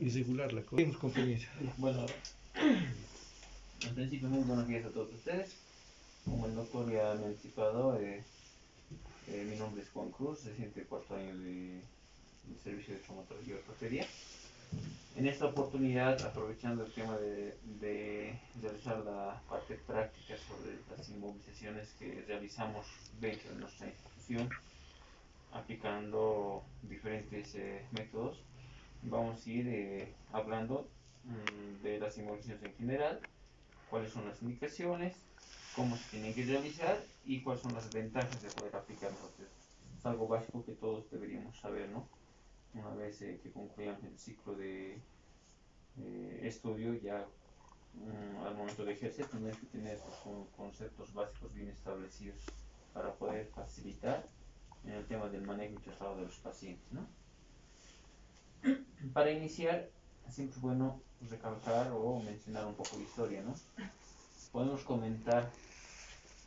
irregular la cosa. Seguimos, compañero. Bueno, en principio muy buenos días a todos ustedes. Como el doctor ya me ha anticipado, mi nombre es Juan Cruz, reciente cuarto año de servicio de traumatología y ortopedia. En esta oportunidad, aprovechando el tema de realizar la parte práctica sobre las inmovilizaciones que realizamos dentro de nuestra institución, aplicando diferentes métodos, vamos a ir hablando de las inmovilizaciones en general, cuáles son las indicaciones, cómo se tienen que realizar y cuáles son las ventajas de poder aplicarlos. Es algo básico que todos deberíamos saber, ¿no? Una vez que concluyamos el ciclo de estudio, ya al momento de ejercer, tenemos que tener conceptos básicos bien establecidos para poder facilitar en el tema del manejo y traslado de los pacientes, ¿no? Para iniciar, siempre es bueno recalcar o mencionar un poco de historia, ¿no? Podemos comentar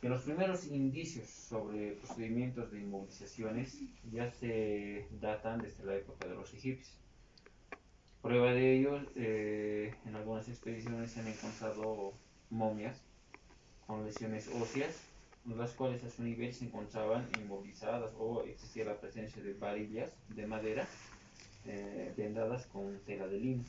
que los primeros indicios sobre procedimientos de inmovilizaciones ya se datan desde la época de los egipcios. Prueba de ello, en algunas expediciones se han encontrado momias con lesiones óseas, las cuales a su nivel se encontraban inmovilizadas o existía la presencia de varillas de madera vendadas con tela de lino.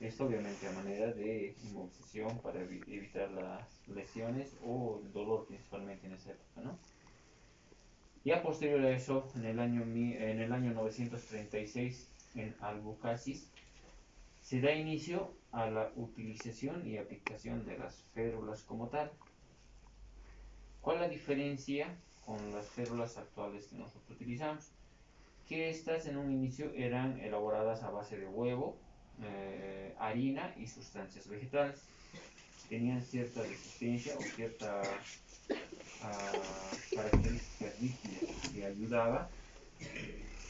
Esto obviamente a manera de inmovilización para evitar las lesiones o el dolor principalmente en esa época, ¿no? Ya posterior a eso, en el año 936, en Albucasis, se da inicio a la utilización y aplicación de las férulas como tal. ¿Cuál es la diferencia con las férulas actuales que nosotros utilizamos? Que estas en un inicio eran elaboradas a base de huevo, harina y sustancias vegetales. Tenían cierta resistencia o cierta características rígidas que ayudaba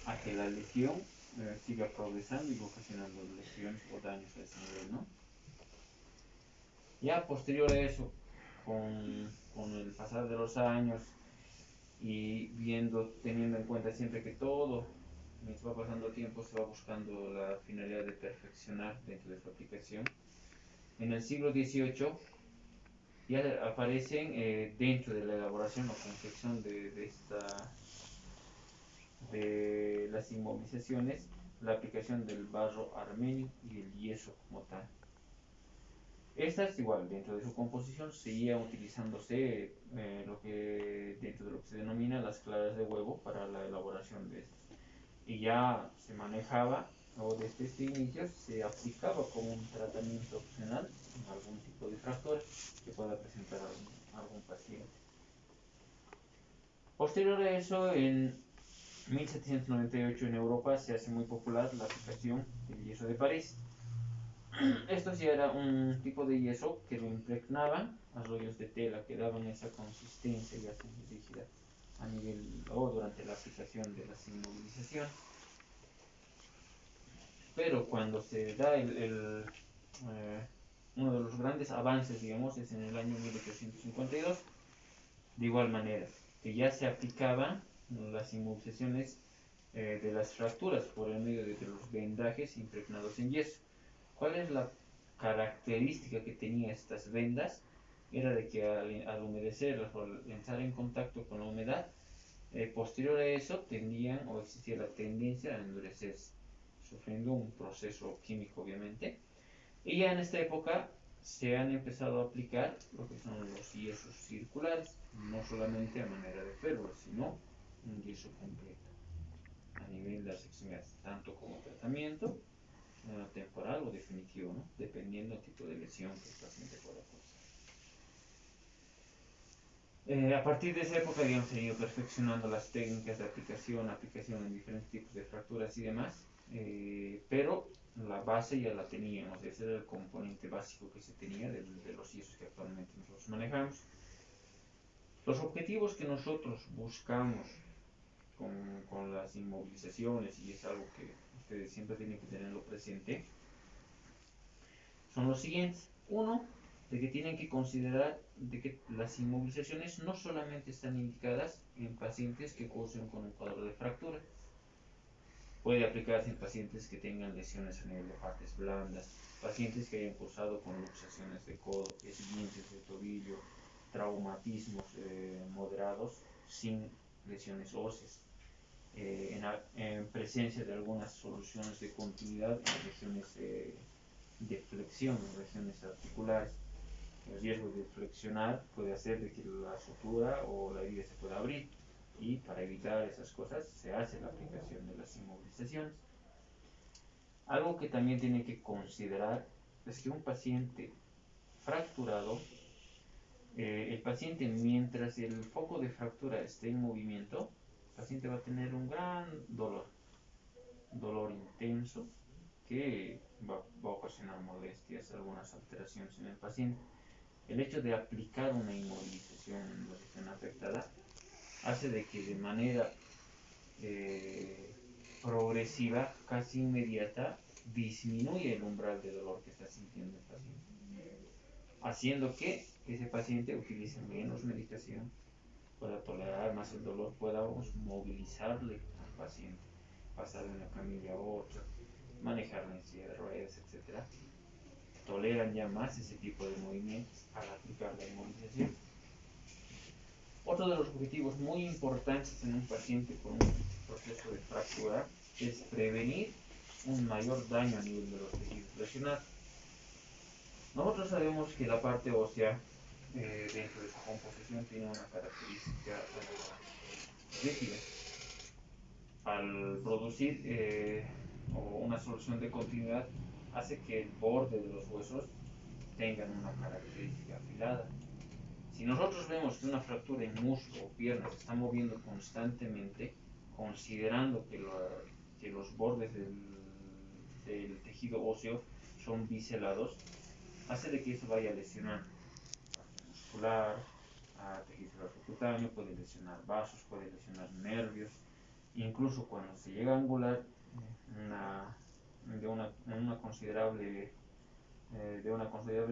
a que la lesión siga progresando y ocasionando lesiones o daños a ese nivel, ¿no? Ya posterior a eso, con el pasar de los años y teniendo en cuenta siempre que todo, mientras va pasando el tiempo, se va buscando la finalidad de perfeccionar dentro de su aplicación. En el siglo XVIII ya aparecen dentro de la elaboración o confección de las inmovilizaciones la aplicación del barro armenio y el yeso como tal. Estas igual, dentro de su composición seguía utilizándose lo que dentro de lo que se denomina las claras de huevo para la elaboración de estos. Y ya se manejaba, o desde este inicio se aplicaba como un tratamiento opcional en algún tipo de fractura que pueda presentar algún paciente. Posterior a eso, en 1798 en Europa se hace muy popular la aplicación del yeso de París. Esto sí era un tipo de yeso que lo impregnaban a rollos de tela que daban esa consistencia ya rígida a nivel o durante la aplicación de las inmovilizaciones. Pero cuando se da uno de los grandes avances, digamos, es en el año 1852, de igual manera, que ya se aplicaban las inmovilizaciones de las fracturas por el medio de los vendajes impregnados en yeso. ¿Cuál es la característica que tenía estas vendas? Era de que al humedecerlas o al entrar en contacto con la humedad, posterior a eso tendían o existía la tendencia a endurecerse, sufriendo un proceso químico obviamente. Y ya en esta época se han empezado a aplicar lo que son los yesos circulares, no solamente a manera de férulas, sino un yeso completo a nivel de las extremidades, tanto como tratamiento temporal o definitivo, ¿no? Dependiendo del tipo de lesión que el paciente pueda causar. A partir de esa época, digamos, se han ido perfeccionando las técnicas de aplicación en diferentes tipos de fracturas y demás, pero la base ya la teníamos, ese era el componente básico que se tenía de los yesos que actualmente nosotros manejamos. Los objetivos que nosotros buscamos con las inmovilizaciones, y es algo que ustedes siempre tienen que tenerlo presente, son los siguientes. Uno, de que tienen que considerar de que las inmovilizaciones no solamente están indicadas en pacientes que cursan con un cuadro de fractura. Puede aplicarse en pacientes que tengan lesiones a nivel de partes blandas, pacientes que hayan cursado con luxaciones de codo, esguinces de tobillo, traumatismos moderados sin lesiones óseas, en presencia de algunas soluciones de continuidad en regiones de flexión, en regiones articulares. El riesgo de flexionar puede hacer de que la sutura o la herida se pueda abrir, y para evitar esas cosas se hace la aplicación de las inmovilizaciones. Algo que también tiene que considerar es que un paciente fracturado, el paciente, mientras el foco de fractura esté en movimiento, el paciente va a tener un gran dolor intenso que va a ocasionar molestias, algunas alteraciones en el paciente. El hecho de aplicar una inmovilización en la región afectada hace de que de manera progresiva, casi inmediata, disminuye el umbral de dolor que está sintiendo el paciente, haciendo que ese paciente utilice menos medicación, pueda tolerar más el dolor, podamos movilizarle al paciente, pasar de una camilla a otra, manejarla en silla de ruedas, etc. Toleran ya más ese tipo de movimientos al aplicar la inmovilización. Otro de los objetivos muy importantes en un paciente con un proceso de fractura es prevenir un mayor daño a nivel de los tejidos lesionados. Nosotros sabemos que la parte ósea dentro de su composición tiene una característica rígida. Al producir una solución de continuidad, hace que el borde de los huesos tengan una característica afilada. Si nosotros vemos que una fractura en muslo o pierna se está moviendo constantemente, considerando que los bordes del tejido óseo son biselados, hace de que eso vaya a lesionar parte muscular, tejido subcutáneo, puede lesionar vasos, puede lesionar nervios, incluso cuando se llega a angular de una considerable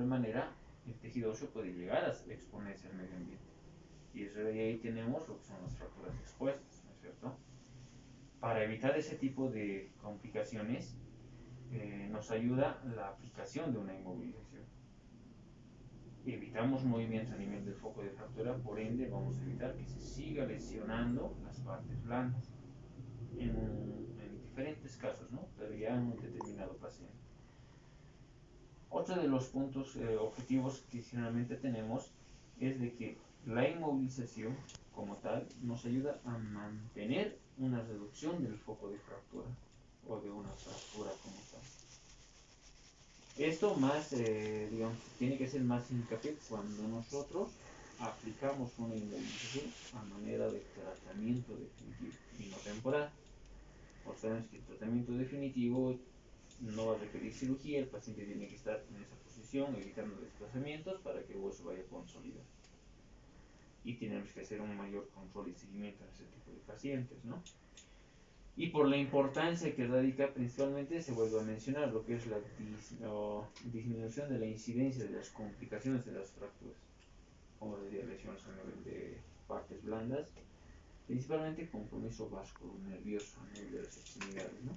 manera, el tejido óseo puede llegar a exponerse al medio ambiente. Y eso de ahí tenemos lo que son las fracturas expuestas, ¿no es cierto? Para evitar ese tipo de complicaciones, nos ayuda la aplicación de una inmovilización. Evitamos movimientos a nivel del foco de fractura, por ende vamos a evitar que se siga lesionando las partes blandas en diferentes casos, ¿no? Pero ya en un determinado paciente. Otro de los puntos objetivos que generalmente tenemos es de que la inmovilización como tal nos ayuda a mantener una reducción del foco de fractura o de una fractura como tal. Esto más, digamos, tiene que ser más hincapié cuando nosotros aplicamos una inmovilización a manera de tratamiento definitivo y no temporal. Porque sabemos que el tratamiento definitivo no va a requerir cirugía, el paciente tiene que estar en esa posición, evitando desplazamientos para que el hueso vaya a consolidar. Y tenemos que hacer un mayor control y seguimiento en ese tipo de pacientes, ¿no? Y por la importancia que radica, principalmente se vuelve a mencionar lo que es la disminución de la incidencia de las complicaciones de las fracturas, como decía, lesiones a nivel de partes blandas, principalmente compromiso vasculonervioso a nivel de las extremidades, ¿no?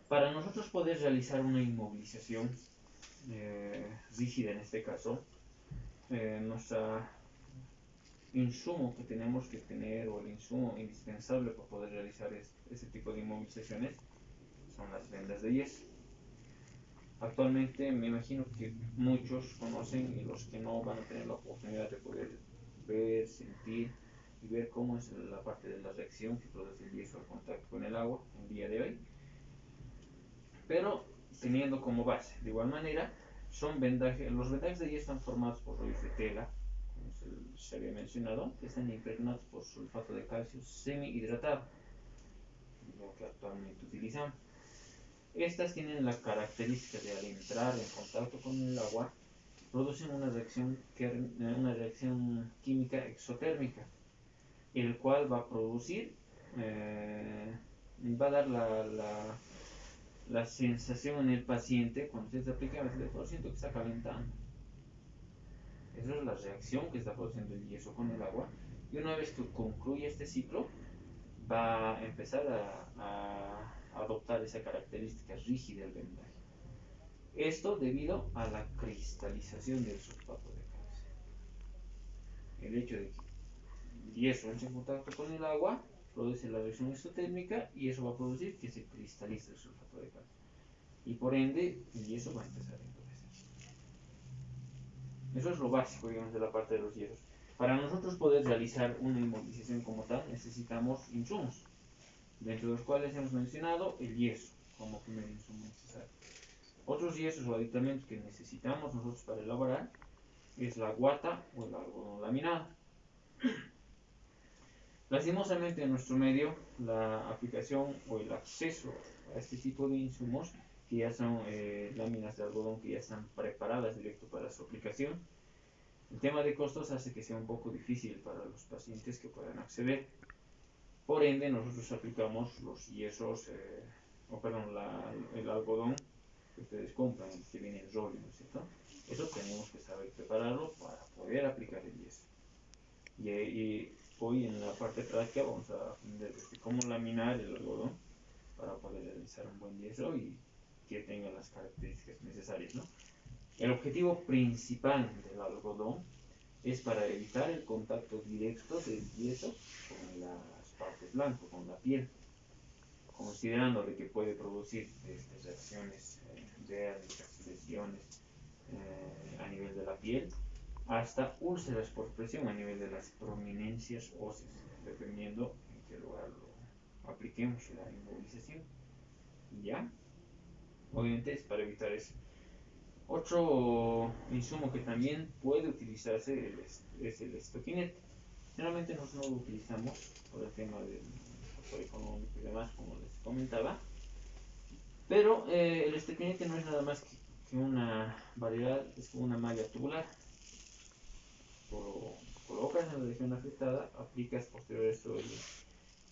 Para nosotros poder realizar una inmovilización rígida en este caso, nuestro insumo que tenemos que tener, o el insumo indispensable para poder realizar este tipo de inmovilizaciones, son las vendas de yeso. Actualmente me imagino que muchos conocen, y los que no van a tener la oportunidad de poder ver, sentir y ver cómo es la parte de la reacción que produce el yeso al contacto con el agua el día de hoy, pero teniendo como base, de igual manera, los vendajes de yeso están formados por rollos de tela, como se había mencionado, que están impregnados por sulfato de calcio semihidratado, lo que actualmente utilizamos. Estas tienen la característica de, al entrar en contacto con el agua, producen una reacción química exotérmica, el cual va a producir, va a dar la sensación en el paciente, cuando se aplica el siento que está calentando. Esa es la reacción que está produciendo el yeso con el agua, Y una vez que concluye este ciclo, va a empezar a adoptar esa característica rígida del vendaje. Esto debido a la cristalización del sulfato de calcio. El hecho de que el yeso entra en contacto con el agua produce la reacción isotérmica y eso va a producir que se cristalice el sulfato de calcio. Y por ende, el yeso va a empezar a endurecer. Eso es lo básico, digamos, de la parte de los yesos. Para nosotros poder realizar una inmovilización como tal, necesitamos insumos, dentro de los cuales hemos mencionado el yeso como primer insumo necesario. Otros yesos o aditamentos que necesitamos nosotros para elaborar es la guata o el algodón laminado. Lastimosamente en nuestro medio la aplicación o el acceso a este tipo de insumos, que ya son láminas de algodón que ya están preparadas directo para su aplicación, el tema de costos hace que sea un poco difícil para los pacientes que puedan acceder. Por ende, nosotros aplicamos los yesos, el algodón que ustedes compran, que viene en rollo, ¿no es cierto? Eso tenemos que saber prepararlo para poder aplicar el yeso. Y hoy en la parte práctica vamos a aprender desde cómo laminar el algodón para poder realizar un buen yeso y que tenga las características necesarias, ¿no? El objetivo principal del algodón es para evitar el contacto directo del yeso con las partes blancas, con la piel, considerando de que puede producir desde reacciones alérgicas, lesiones a nivel de la piel, hasta úlceras por presión a nivel de las prominencias óseas, dependiendo en qué lugar lo apliquemos la inmovilización. ¿Ya? Obviamente es para evitar eso. Otro insumo que también puede utilizarse es el estoquinete. Generalmente nosotros no lo utilizamos por el tema del factor económico y demás, como les comentaba. Pero el estoquinete no es nada más que una variedad, es como una malla tubular. Lo colocas en la región afectada, aplicas posterior a esto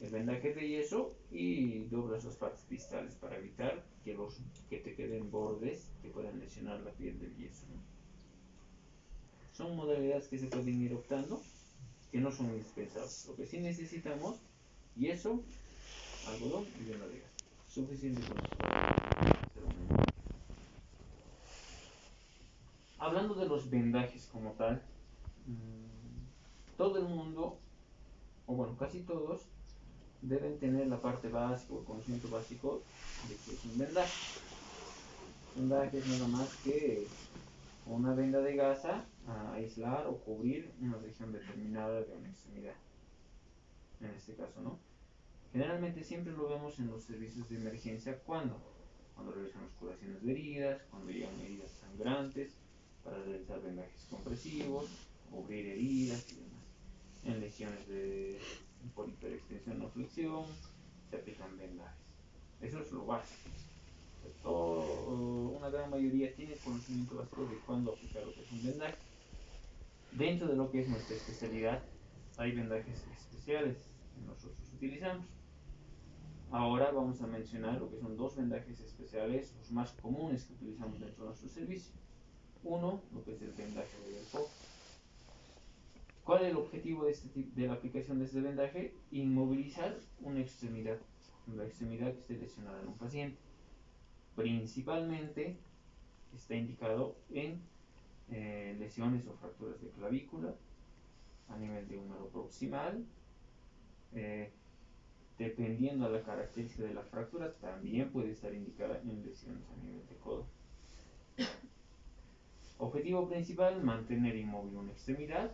el vendaje de yeso y doblas las partes distales para evitar que te queden bordes que puedan lesionar la piel del yeso, ¿no? Son modalidades que se pueden ir optando, que no son indispensables. Lo que sí necesitamos, yeso, algodón y venda de gas. Suficiente con esto. Hablando de los vendajes como tal, todo el mundo, o bueno, casi todos, deben tener la parte básica o el conocimiento básico de que es un vendaje. Un vendaje es nada más que una venda de gasa a aislar o cubrir una región determinada de una extremidad. En este caso, ¿no? Generalmente siempre lo vemos en los servicios de emergencia cuando realizamos curaciones de heridas, cuando llegan heridas sangrantes, para realizar vendajes compresivos, cubrir heridas y demás. En lesiones por hiperextensión o flexión se aplican vendajes. Eso es lo básico. Una gran mayoría tiene conocimiento básico de cuándo aplicar lo que es un vendaje. Dentro de lo que es nuestra especialidad, hay vendajes especiales que nosotros utilizamos. Ahora vamos a mencionar lo que son dos vendajes especiales, los más comunes que utilizamos dentro de nuestro servicio. Uno, lo que es el vendaje de Belfort. ¿Cuál es el objetivo de la aplicación de este vendaje? Inmovilizar una extremidad, la extremidad que esté lesionada en un paciente. Principalmente está indicado en lesiones o fracturas de clavícula a nivel de húmero proximal. Dependiendo de la característica de la fractura, también puede estar indicada en lesiones a nivel de codo. Objetivo principal, mantener inmóvil una extremidad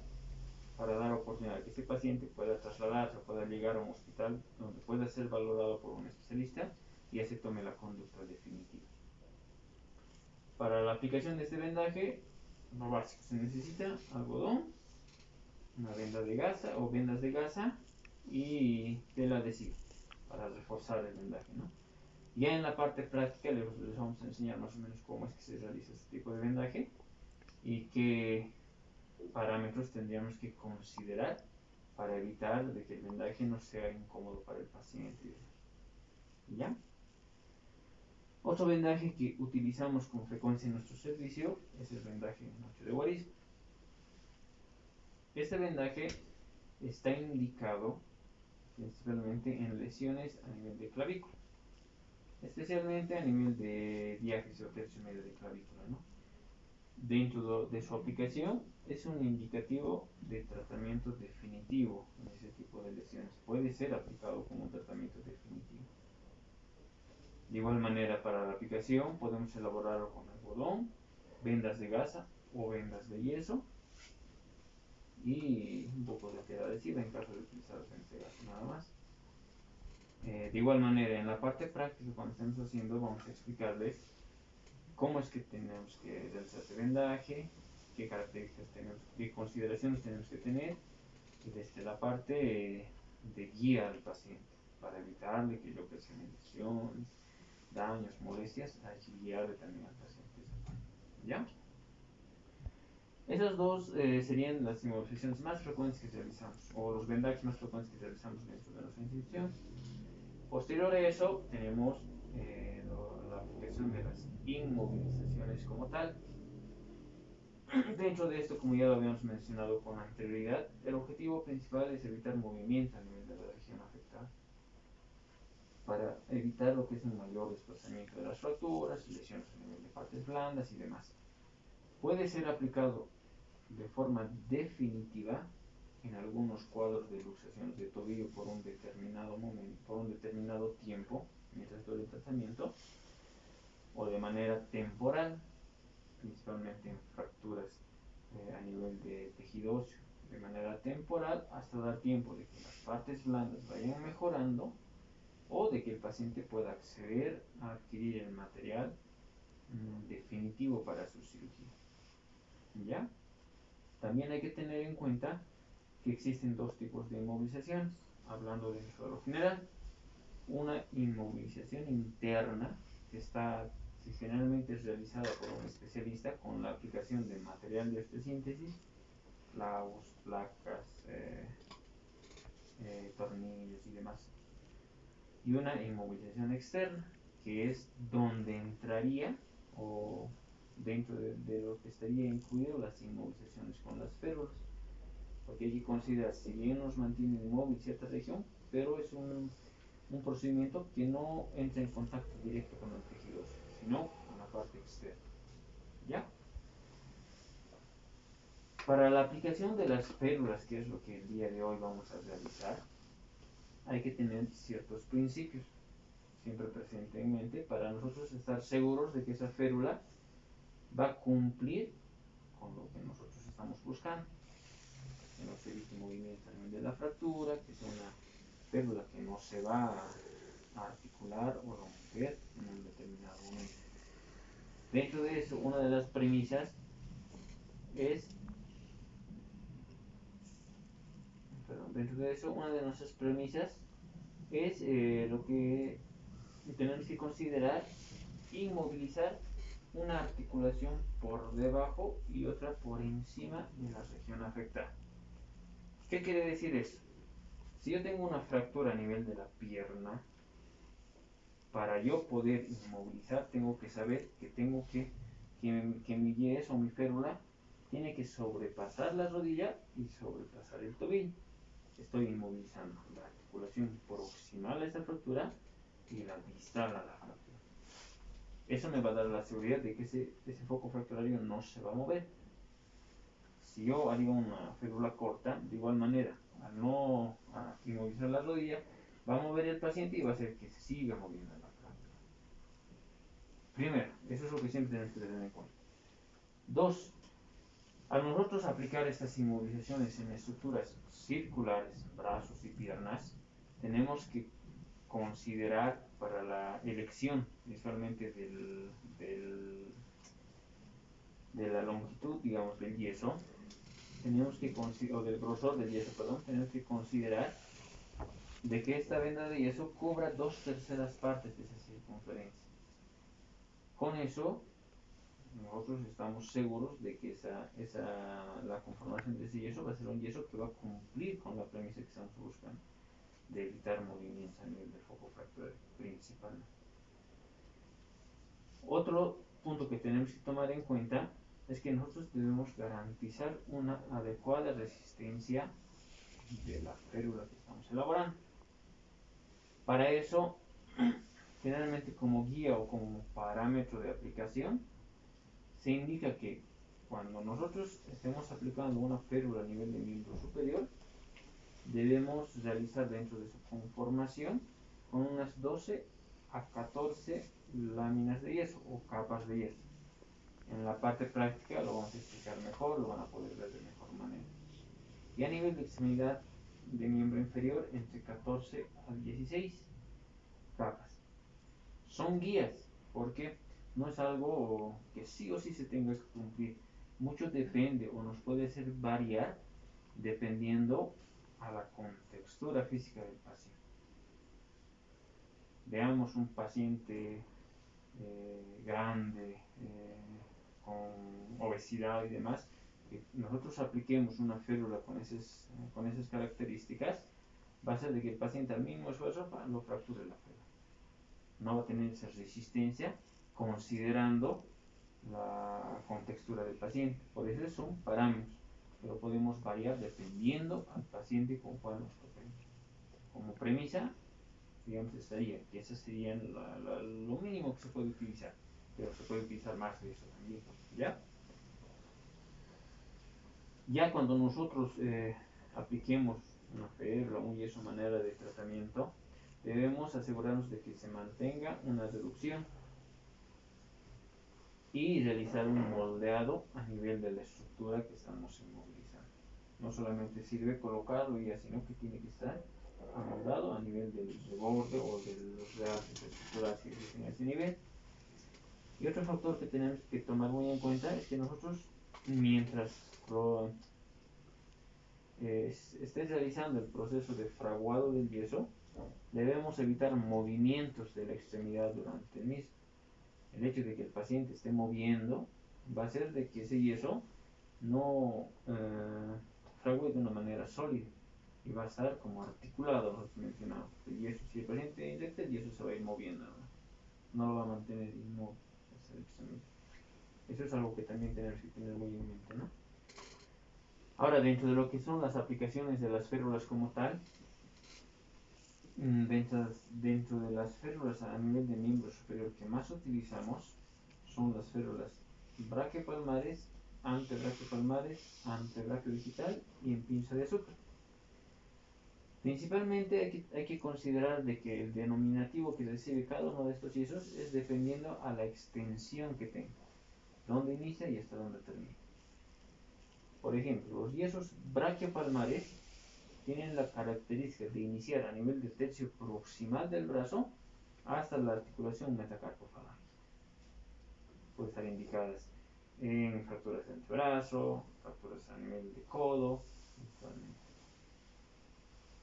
para dar oportunidad a que este paciente pueda trasladarse, pueda llegar a un hospital donde pueda ser valorado por un especialista y ya se tome la conducta definitiva. Para la aplicación de este vendaje, lo básico, se necesita algodón, una venda de gasa o vendas de gasa y tela adhesiva para reforzar el vendaje, ¿no? Ya en la parte práctica les vamos a enseñar más o menos cómo es que se realiza este tipo de vendaje y qué parámetros tendríamos que considerar para evitar de que el vendaje no sea incómodo para el paciente. ¿Ya? Otro vendaje que utilizamos con frecuencia en nuestro servicio es el vendaje en noche de guarismo. Este vendaje está indicado principalmente en lesiones a nivel de clavícula, especialmente a nivel de diáfisis o tercio medio de clavícula, ¿no? Dentro de su aplicación es un indicativo de tratamiento definitivo en ese tipo de lesiones. Puede ser aplicado como un tratamiento definitivo. De igual manera, para la aplicación podemos elaborarlo con algodón, vendas de gasa o vendas de yeso y un poco de tela adhesiva en caso de utilizar vendas de gasa nada más. De igual manera, en la parte práctica, cuando estemos haciendo, vamos a explicarles cómo es que tenemos que realizar este vendaje, qué características tenemos, qué consideraciones tenemos que tener, y desde la parte de guía al paciente, para evitarle que le ocasionen lesiones, daños, molestias, hay que guiarle también al paciente. ¿Ya? Esas dos serían las inmovilizaciones más frecuentes que realizamos, o los vendajes más frecuentes que realizamos dentro de nuestra institución. Posterior a eso, tenemos la aplicación de las inmovilizaciones como tal. Dentro de esto, como ya lo habíamos mencionado con anterioridad, el objetivo principal es evitar movimiento a nivel de la región afectada, para evitar lo que es un mayor desplazamiento de las fracturas, lesiones a nivel de partes blandas y demás. Puede ser aplicado de forma definitiva en algunos cuadros de luxaciones de tobillo por un determinado momento, por un determinado tiempo, mientras dure el tratamiento, o de manera temporal, principalmente en fracturas a nivel de tejido óseo, de manera temporal hasta dar tiempo de que las partes blandas vayan mejorando o de que el paciente pueda acceder a adquirir el material definitivo para su cirugía. ¿Ya? También hay que tener en cuenta que existen dos tipos de inmovilizaciones, hablando de lo general. Una inmovilización interna, que generalmente es realizada por un especialista con la aplicación de material de osteosíntesis, clavos, placas, tornillos y demás. Y una inmovilización externa, que es donde entraría o dentro de lo que estaría incluido las inmovilizaciones con las férulas, porque hay que considerar, si bien nos mantiene inmóvil cierta región, pero es un procedimiento que no entra en contacto directo con el tejido, sino con la parte externa. ¿Ya? Para la aplicación de las férulas, que es lo que el día de hoy vamos a realizar, hay que tener ciertos principios siempre presente en mente para nosotros estar seguros de que esa férula va a cumplir con lo que nosotros estamos buscando, que no se evite movimiento a nivel de la fractura, que sea una férula que no se va a articular o romper en un determinado momento. Dentro de eso, una de las premisas es, dentro de eso, una de nuestras premisas es lo que tenemos que considerar: inmovilizar una articulación por debajo y otra por encima de la región afectada. ¿Qué quiere decir eso? Si yo tengo una fractura a nivel de la pierna, para yo poder inmovilizar tengo que saber que tengo que mi yeso o mi férula tiene que sobrepasar la rodilla y sobrepasar el tobillo. Estoy inmovilizando la articulación proximal a esa fractura y la distal a la fractura. Eso me va a dar la seguridad de que ese foco fracturario no se va a mover. Si yo haría una férula corta, de igual manera, al no inmovilizar la rodilla, va a mover el paciente y va a hacer que se siga moviendo la fractura. Primero, eso es lo que siempre tenemos que tener en cuenta. Dos, al nosotros aplicar estas inmovilizaciones en estructuras circulares, brazos y piernas, tenemos que considerar para la elección principalmente de la longitud, digamos, del yeso, tenemos que o del grosor del yeso, perdón, tenemos que considerar de que esta venda de yeso cubra 2/3 partes de esa circunferencia. Con eso, nosotros estamos seguros de que la conformación de ese yeso va a ser un yeso que va a cumplir con la premisa que estamos buscando, de evitar movimientos a nivel del foco fracturario principalmente. Otro punto que tenemos que tomar en cuenta es que nosotros debemos garantizar una adecuada resistencia de la férula que estamos elaborando. Para eso, generalmente como guía o como parámetro de aplicación, se indica que cuando nosotros estemos aplicando una férula a nivel de miembro superior, debemos realizar dentro de su conformación con unas 12 a 14 láminas de yeso o capas de yeso. En la parte práctica lo vamos a explicar mejor, lo van a poder ver de mejor manera. Y a nivel de extremidad de miembro inferior, entre 14 a 16 capas. Son guías, porque no es algo que sí o sí se tenga que cumplir. Mucho depende o nos puede hacer variar dependiendo a la contextura física del paciente. Veamos un paciente grande, con obesidad y demás, que nosotros apliquemos una férula con esas características, va a ser de que el paciente al mínimo esfuerzo lo fracture la férula. No va a tener esa resistencia considerando la contextura del paciente. Por eso son parámetros, pero podemos variar dependiendo al paciente con cuál nos toquemos. Como premisa, digamos, estaría, que eso sería lo mínimo que se puede utilizar, pero se puede utilizar más de eso también, ¿ya? Ya cuando nosotros apliquemos una férula, un yeso, manera de tratamiento, debemos asegurarnos de que se mantenga una reducción y realizar un moldeado a nivel de la estructura que estamos inmovilizando. No solamente sirve colocarlo y ya, sino que tiene que estar amoldado a nivel del reborde o de los realces estructurales que existen a ese nivel. Y otro factor que tenemos que tomar muy en cuenta es que nosotros, mientras estés realizando el proceso de fraguado del yeso, debemos evitar movimientos de la extremidad durante el mismo. El hecho de que el paciente esté moviendo va a hacer de que ese yeso no frague de una manera sólida y va a estar como articulado, nosotros mencionamos. El yeso, si el paciente inyecta, el yeso se va a ir moviendo, no lo va a mantener inmóvil. Eso es algo que también tenemos que tener muy en mente, ¿no? Ahora, dentro de lo que son las aplicaciones de las férulas como tal, dentro de las férulas a nivel de miembro superior que más utilizamos son las férulas braquiopalmares, antebraquiopalmares, antebraquiodigital y en pinza de azúcar. Principalmente hay que considerar de que el denominativo que recibe cada uno de estos yesos es dependiendo a la extensión que tenga, dónde inicia y hasta dónde termina. Por ejemplo, los yesos braquiopalmares tienen la característica de iniciar a nivel del tercio proximal del brazo hasta la articulación metacarpofalange. Pueden estar indicadas en fracturas de antebrazo, fracturas a nivel de codo,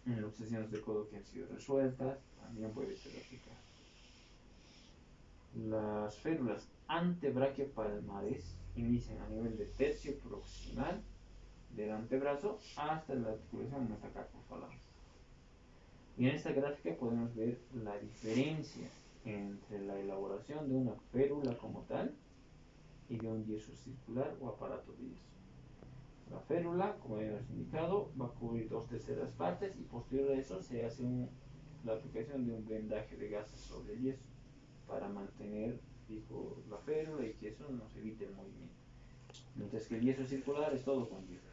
en luxaciones de codo que han sido resueltas, también puede ser aplicada. Las férulas antebraquiopalmares inician a nivel de tercio proximal del antebrazo hasta la articulación metacarpofalange. Y en esta gráfica podemos ver la diferencia entre la elaboración de una férula como tal y de un yeso circular o aparato de yeso. La férula, como ya hemos indicado, va a cubrir 2/3 partes y posterior a eso se hace la aplicación de un vendaje de gases sobre el yeso para mantener fijo la férula y que eso nos evite el movimiento. Mientras que el yeso circular es todo con yeso.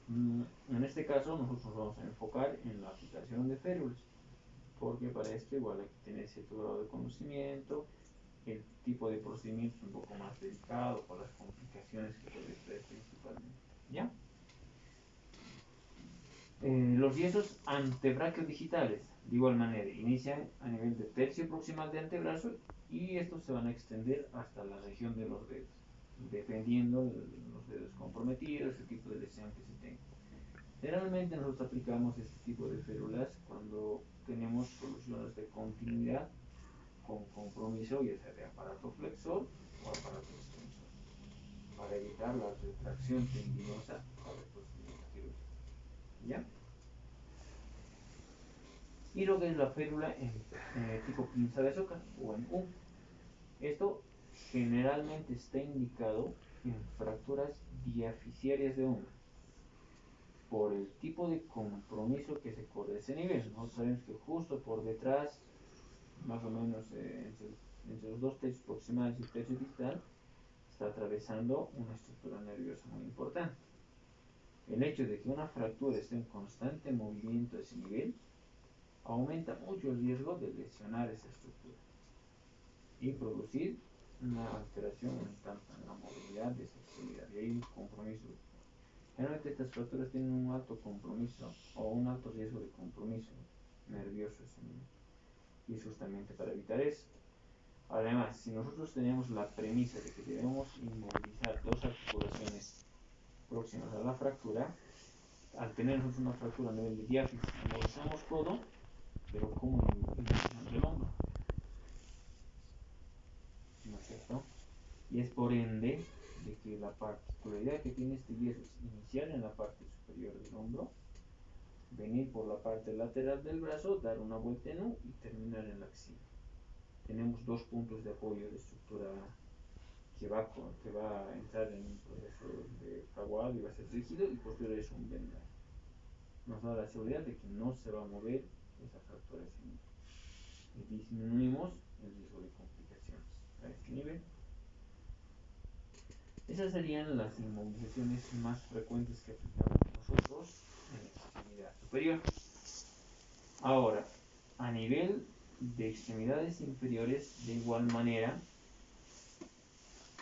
En este caso nosotros nos vamos a enfocar en la aplicación de férulas, porque para esto igual hay que tener cierto grado de conocimiento, el tipo de procedimiento es un poco más delicado por las complicaciones que puede traer principalmente, ¿ya? Los yesos antebraquiodigitales, de igual manera, inician a nivel de tercio proximal de antebrazo y estos se van a extender hasta la región de los dedos, dependiendo de los dedos comprometidos, el tipo de lesión que se tenga. Generalmente nosotros aplicamos este tipo de férulas cuando tenemos soluciones de continuidad con compromiso, ya sea de aparato flexor o aparato extensor, para evitar la retracción tendinosa para el procedimiento quirúrgico. ¿Ya? Y lo que es la férula en tipo pinza de azúcar o en U. Esto generalmente está indicado en fracturas diaficiarias de una. por el tipo de compromiso que se corre ese nivel. Nosotros sabemos que justo por detrás, más o menos entre los dos tercios proximales y el tercio distal, está atravesando una estructura nerviosa muy importante. El hecho de que una fractura esté en constante movimiento a ese nivel aumenta mucho el riesgo de lesionar esa estructura y producir una alteración en la movilidad de esa extremidad. Y hay un compromiso. Generalmente estas fracturas tienen un alto compromiso o un alto riesgo de compromiso nervioso a ese nivel. Y es justamente para evitar eso. Además, si nosotros tenemos la premisa de que debemos inmovilizar dos articulaciones próximas a la fractura, al tener nosotros una fractura a nivel de diáfisis, inmovilizamos todo, pero ¿cómo inmovilizamos el hombro? ¿No es cierto? Y es por ende de que la particularidad que tiene este yeso es iniciar en la parte superior del hombro, venir por la parte lateral del brazo, dar una vuelta en U y terminar en la axila. Tenemos dos puntos de apoyo de estructura que va a entrar en un proceso de fraguado y va a ser rígido, y posterior es un vendaje. Nos da la seguridad de que no se va a mover esa fractura a ese nivel. Y disminuimos el riesgo de complicaciones a este nivel. Esas serían las inmovilizaciones más frecuentes que aplicamos nosotros en la extremidad superior. Ahora, a nivel de extremidades inferiores, de igual manera,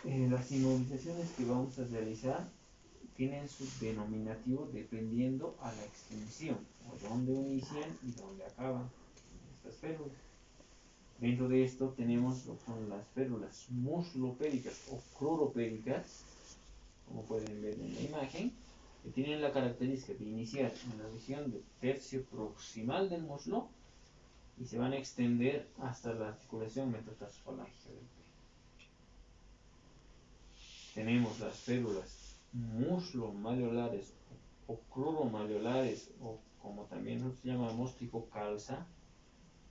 las inmovilizaciones que vamos a realizar tienen su denominativo dependiendo a la extensión, o dónde inician y dónde acaban estas férulas. Dentro de esto tenemos lo que son las férulas muslopédicas o cruropédicas, como pueden ver en la imagen, que tienen la característica de iniciar en la región del tercio proximal del muslo y se van a extender hasta la articulación metatarsofalángica del pie. Tenemos las férulas muslo-maleolares o cruromalleolares, o como también nosotros llamamos tipo calza,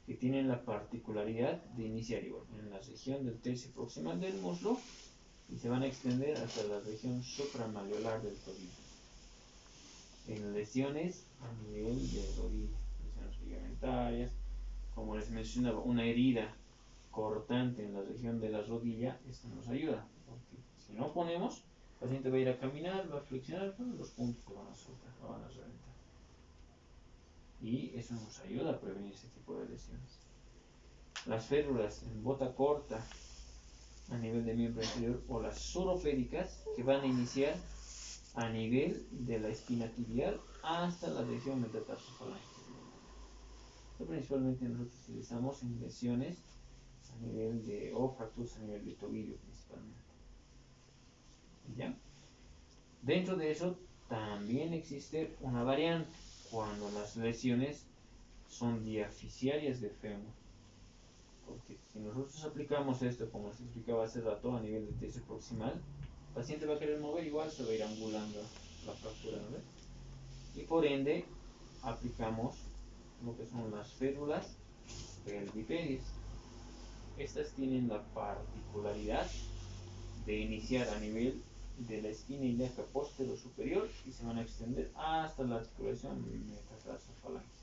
que tienen la particularidad de iniciar igual en la región del tercio proximal del muslo y se van a extender hasta la región supramaleolar del tobillo. En lesiones a nivel de rodilla, lesiones ligamentarias, como les mencionaba, una herida cortante en la región de la rodilla, esto nos ayuda, porque si no ponemos, el paciente va a ir a caminar, va a flexionar, pero los puntos se van a soltar, lo van a reventar. Y eso nos ayuda a prevenir ese tipo de lesiones. Las férulas en bota corta a nivel de miembro inferior, o las suropédicas, que van a iniciar a nivel de la espina tibial hasta la región metatarsofalángica. Esto principalmente nosotros utilizamos en lesiones a nivel de, o fracturas a nivel de tobillo principalmente. ¿Ya? Dentro de eso también existe una variante cuando las lesiones son diafisiarias de fémur. Porque si nosotros aplicamos esto, como se explicaba hace rato, a nivel del tercio proximal, el paciente va a querer mover, igual se va a ir angulando la fractura, ¿no ves? Y por ende, aplicamos lo que son las férulas pelvipedias. Estas tienen la particularidad de iniciar a nivel de la espina ilíaca posterior superior y se van a extender hasta la articulación metatarsofalángica,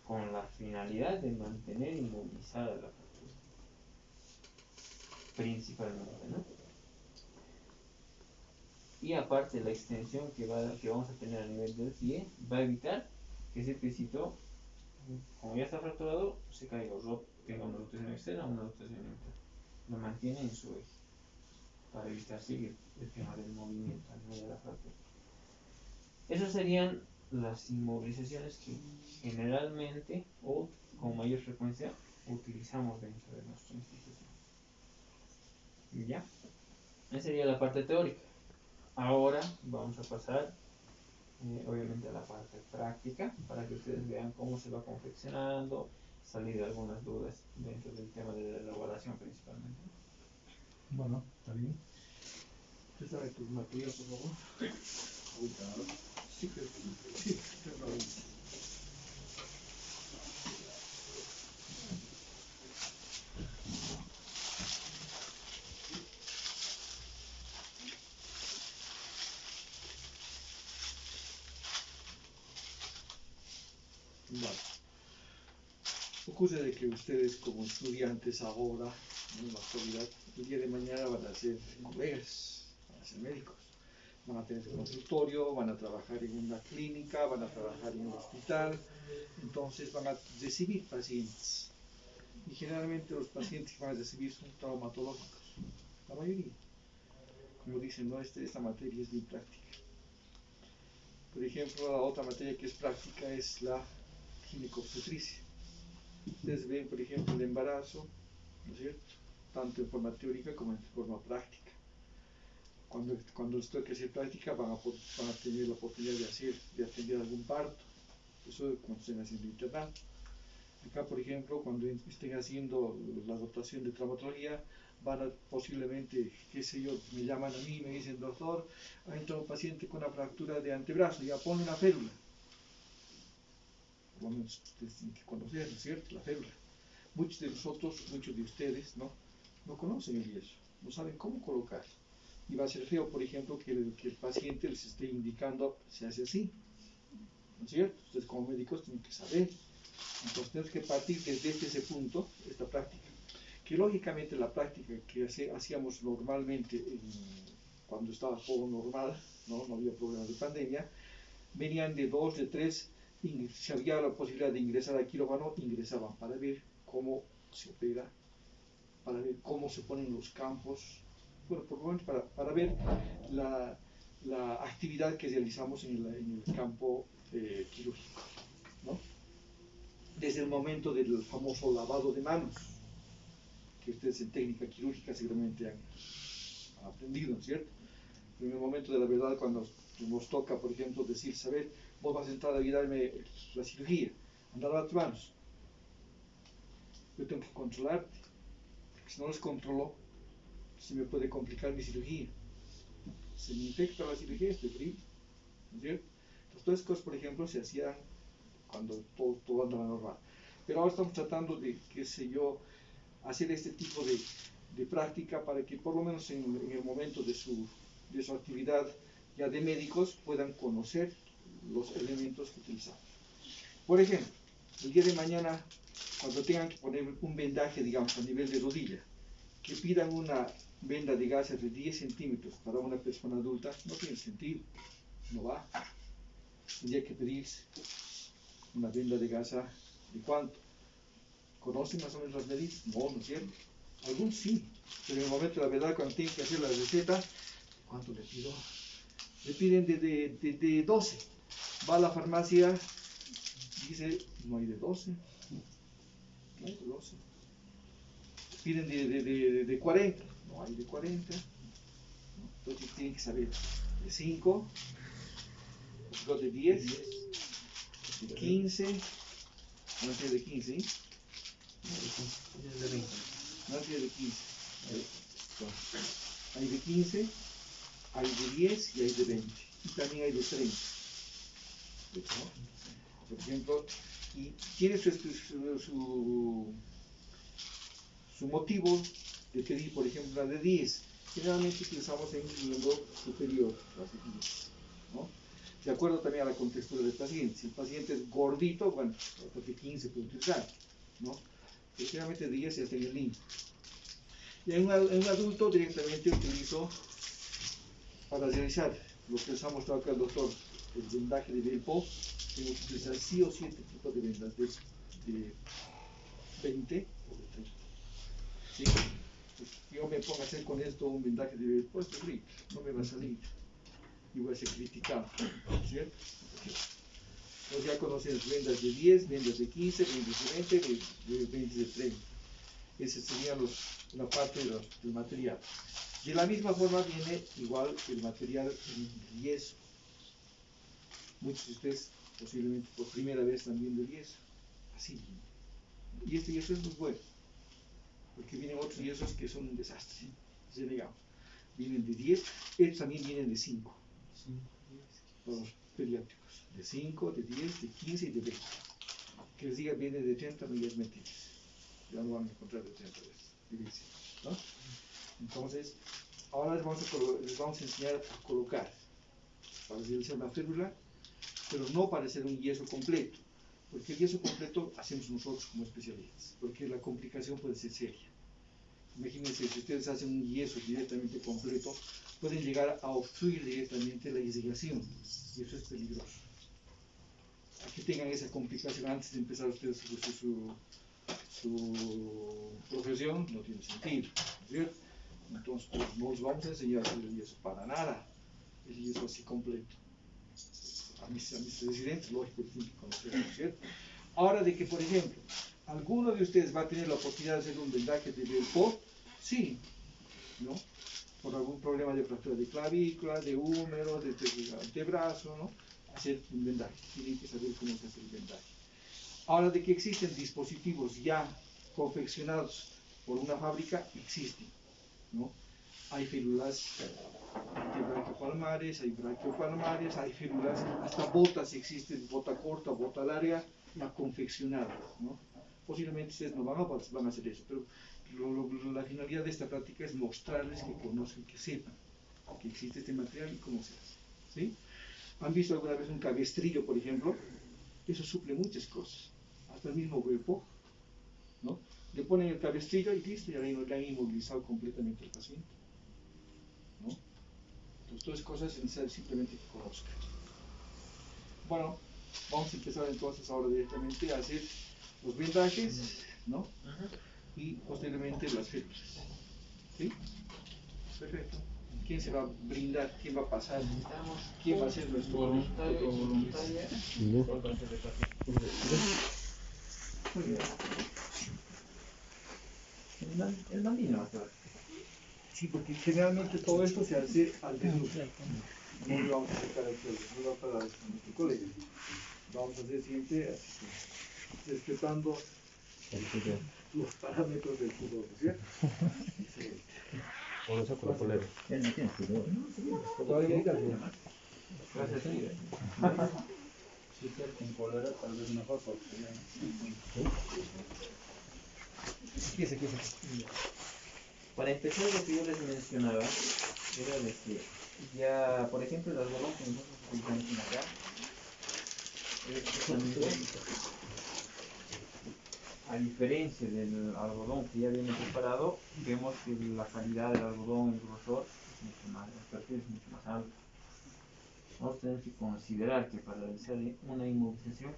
con la finalidad de mantener inmovilizada la fractura, principalmente, ¿no? Y aparte, la extensión que vamos a tener a nivel del pie va a evitar que ese piecito, como ya está fracturado, se caiga o tenga una rotación externa o una rotación interna. Lo mantiene en su eje para evitar seguir el tema del movimiento a nivel de la fractura. Esas serían las inmovilizaciones que generalmente o con mayor frecuencia utilizamos dentro de nuestra institución. ¿Ya? Esa sería la parte teórica. Ahora vamos a pasar obviamente a la parte práctica para que ustedes vean cómo se va confeccionando, salir algunas dudas dentro del tema de la elaboración principalmente. Bueno, está bien. Préstame tus materiales, por favor. Sí, sí, ocurre de que ustedes como estudiantes ahora, en la actualidad, el día de mañana van a ser colegas, van a ser médicos, van a tener consultorio, van a trabajar en una clínica, van a trabajar en un hospital, entonces van a recibir pacientes. Y generalmente los pacientes que van a recibir son traumatológicos, la mayoría. Como dicen, no, esta materia es bien práctica. Por ejemplo, la otra materia que es práctica es la ginecobstetricia. Ustedes ven, por ejemplo, el embarazo, ¿no es cierto? Tanto en forma teórica como en forma práctica. Cuando les toque hacer práctica van a tener la oportunidad de atender algún parto. Eso cuando estén haciendo internado. Acá, por ejemplo, cuando estén haciendo la dotación de traumatología, van a posiblemente, qué sé yo, me llaman a mí y me dicen, doctor, ha entrado un paciente con una fractura de antebrazo, ya pone una férula. Por lo menos ustedes tienen que conocer, ¿no es cierto?, la férula. Muchos de nosotros, muchos de ustedes, no conocen el yeso, no saben cómo colocar. Y va a ser feo, por ejemplo, que el paciente les esté indicando, se hace así, ¿no es cierto? Ustedes como médicos tienen que saber. Entonces tenemos que partir desde ese punto, esta práctica. Que lógicamente la práctica que hacíamos normalmente cuando estaba todo normal, no había problemas de pandemia, venían de 2, de 3, si había la posibilidad de ingresar al quirófano, ingresaban para ver cómo se opera, para ver cómo se ponen los campos, bueno, por lo menos para ver la actividad que realizamos en el campo quirúrgico, ¿no? Desde el momento del famoso lavado de manos, que ustedes en técnica quirúrgica seguramente han aprendido, ¿no es cierto? En el momento de la verdad, cuando nos toca, por ejemplo, decir, saber, vos vas a entrar a ayudarme la cirugía, anda a lavar tus manos. Yo tengo que controlarte, porque si no los controlo, se me puede complicar mi cirugía. Se me infecta la cirugía, estoy frío, ¿no es cierto? Entonces, todas esas cosas, por ejemplo, se hacían cuando todo andaba normal. Pero ahora estamos tratando de, qué sé yo, hacer este tipo de práctica para que por lo menos en el momento de su actividad ya de médicos puedan conocer los elementos que utilizamos. Por ejemplo, el día de mañana, cuando tengan que poner un vendaje, digamos, a nivel de rodilla, que pidan una venda de gasa de 10 centímetros para una persona adulta, no tiene sentido, no va. Tendría que pedirse una venda de gasa de cuánto. ¿Conocen más o menos las medidas? No, ¿no es cierto? Algunos sí, pero en el momento de la verdad, cuando tienen que hacer la receta, ¿cuánto le pido? Le piden de 12. Va a la farmacia, dice, no hay de 12. No hay de 12. Piden de 40. No hay de 40. Entonces tienen que saber de 5, de 10, de 15, no sé de 15, ¿sí? De 20. No hay de 15. Hay de 15, hay de 10 y hay de 20. Y también hay de 30. Por ejemplo, y tiene su motivo de pedir, por ejemplo, la de 10. Generalmente utilizamos en el miembro superior, las de 10, ¿no? De acuerdo también a la contextura del paciente. Si el paciente es gordito, bueno, las de 15 puede utilizar, ¿no? Pero generalmente de 10 hasta en el niño. Y en un adulto directamente utilizo para realizar lo que les ha mostrado acá el doctor, el vendaje de Belpo. Tengo que utilizar sí o sí este tipo de vendas de 20 o de 30. ¿Sí? Pues yo me pongo a hacer con esto un vendaje de Belpo, esto es rico, no me va a salir. Y voy a ser criticado, ¿cierto? Entonces ya conocen las vendas de 10, vendas de 15, vendas de 20, de 20 de 30. Esa sería la parte del material. De la misma forma viene igual el material en yeso. Muchos de ustedes posiblemente por primera vez también de yeso. Así viene. Y este yeso es muy bueno, porque vienen otros yesos que son un desastre, ¿sí? Digamos. Vienen de 10, estos también vienen de 5. Los pediátricos. De 5, de 10, de 15 y de 20. Que les diga viene de 30, no es mentira. Ya no van a encontrar de 30 veces, ¿no? Entonces, ahora les vamos a enseñar a colocar, para realizar una férula, pero no para hacer un yeso completo, Porque el yeso completo hacemos nosotros como especialistas, porque la complicación puede ser seria. Imagínense, si ustedes hacen un yeso directamente completo, pueden llegar a obstruir directamente la irrigación, y eso es peligroso. Aquí tengan esa complicación antes de empezar ustedes su profesión, no tiene sentido, ¿no es cierto? Entonces, pues, no os vamos a enseñar a hacer el yeso para nada, el yeso así completo. A mis residentes, lógico, tienen que conocerlo, ¿no es cierto? Ahora, de que, por ejemplo, alguno de ustedes va a tener la oportunidad de hacer un vendaje de Belfort, sí, ¿no? Por algún problema de fractura de clavícula, de húmero, de antebrazo, ¿no? Hacer un vendaje, tienen que saber cómo se hace el vendaje. Ahora, de que existen dispositivos ya confeccionados por una fábrica, existen, ¿no? Hay férulas antebraquiopalmares, hay braquiopalmares, hay férulas, hasta botas existen, bota corta, bota larga, ya confeccionadas, ¿no? Posiblemente ustedes no van a hacer eso, pero la finalidad de esta práctica es mostrarles que conozcan, que sepan que existe este material y cómo se hace, ¿sí? ¿Han visto alguna vez un cabestrillo, por ejemplo? Eso suple muchas cosas, hasta el mismo cuerpo, ¿no? Le ponen el cabestrillo y listo, ya le han inmovilizado completamente al paciente, ¿no? Entonces, todas cosas es necesario simplemente que conozcan. Bueno, vamos a empezar entonces ahora directamente a hacer los vendajes, ¿no? Y posteriormente las férulas, ¿sí? Perfecto. ¿Quién se va a brindar? ¿Quién va a pasar? ¿Quién va a ser nuestro voluntario? Muy bien. El bambino. Sí, porque generalmente todo esto se hace al desnudo. No lo vamos a sacar aquí al desnudo para nuestro colegio. Vamos a hacer siempre respetando los parámetros del pudor, ¿no es cierto? Excelente. O lo saco la polera. Él no tiene pudor. Todavía hay algo. Gracias, sí. Si usted con polera, tal vez mejor porque ya. Quédese. Para empezar, lo que yo les mencionaba era de que ya, por ejemplo, el algodón que nosotros utilizamos acá, a diferencia del algodón que ya viene preparado, vemos que la calidad del algodón, el grosor, es mucho más, el perfil es mucho más alto. Nosotros tenemos que considerar que para realizar una inmovilización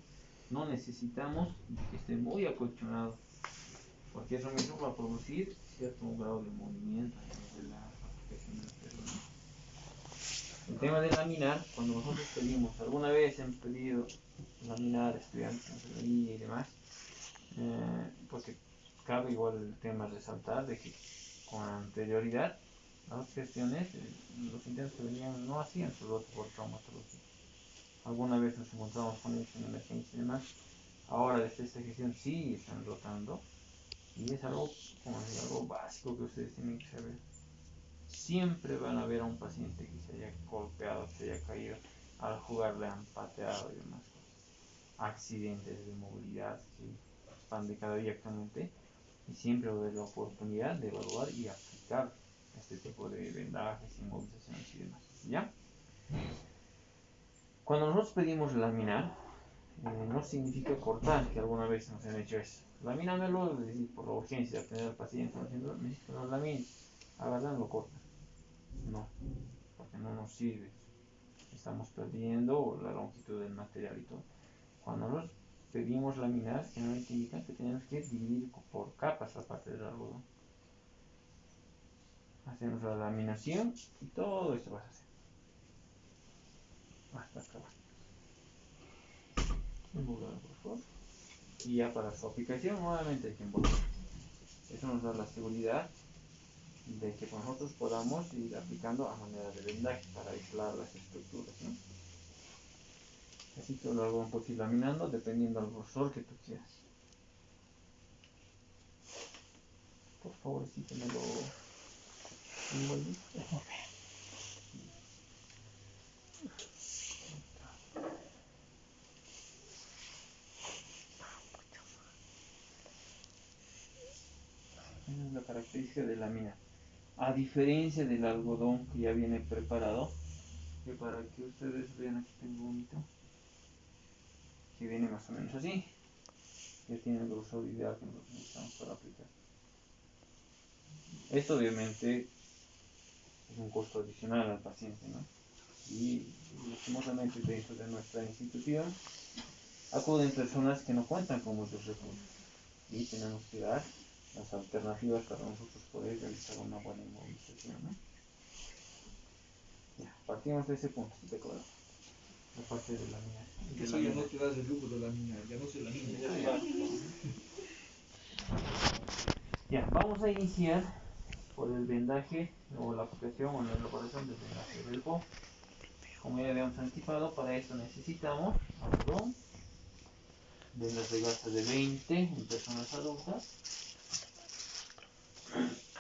no necesitamos que esté muy acolchonado, porque eso mismo va a producir cierto grado de movimiento de la aplicación de la persona. El tema de laminar, cuando nosotros pedimos, alguna vez hemos pedido laminar estudiantes de enfermería y demás, porque cabe igual el tema de resaltar de que con anterioridad las gestiones, los intentos que venían no hacían su roto por traumatología. Alguna vez nos encontramos con ellos en emergencia y demás. Ahora desde esta gestión sí están rotando y es algo, como decía, algo básico que ustedes tienen que saber. Siempre van a ver a un paciente que se haya golpeado, que se haya caído, al jugar le han pateado y demás cosas. Accidentes de movilidad que van de cada día actualmente y siempre va a haber la oportunidad de evaluar y aplicar este tipo de vendajes, inmovilizaciones y demás. ¿Ya? Cuando nosotros pedimos laminar, no significa cortar, que alguna vez nos han hecho eso. Lamínamelo, por la urgencia de tener al paciente diciendo, necesito que lo lamines, agarran, lo cortan. No, porque no nos sirve. Estamos perdiendo la longitud del material y todo. Cuando nosotros pedimos laminar, generalmente indican que tenemos que dividir por capas la parte del algodón. Hacemos la laminación y todo esto vas a hacer. Hasta acabar. Envolver, por favor. Y ya para su aplicación nuevamente hay que envolver. Eso nos da la seguridad de que nosotros podamos ir aplicando a manera de vendaje para aislar las estructuras, ¿no? Así que el algodón puedes ir laminando dependiendo del grosor que tú quieras. Por favor, sí que me lo envuelves. Esa es la característica de la mina. A diferencia del algodón que ya viene preparado, que para que ustedes vean, aquí tengo bonito. que viene más o menos así. Ya tiene el grosor ideal que nosotros necesitamos para aplicar. Esto obviamente es un costo adicional al paciente, ¿no? Y lastimosamente dentro de nuestra institución acuden personas que no cuentan con muchos recursos y tenemos que dar las alternativas para nosotros poder realizar una buena inmovilización, ¿no? Ya, partimos de ese punto, si te acuerdas. La parte de la mía. Eso ya no te das el lujo de la niña, ya no sé la niña. Ya, vamos a iniciar por el vendaje o la aplicación o la elaboración del vendaje del BO. Como ya habíamos anticipado, para esto necesitamos algodón, vendas de gasa de 20 en personas adultas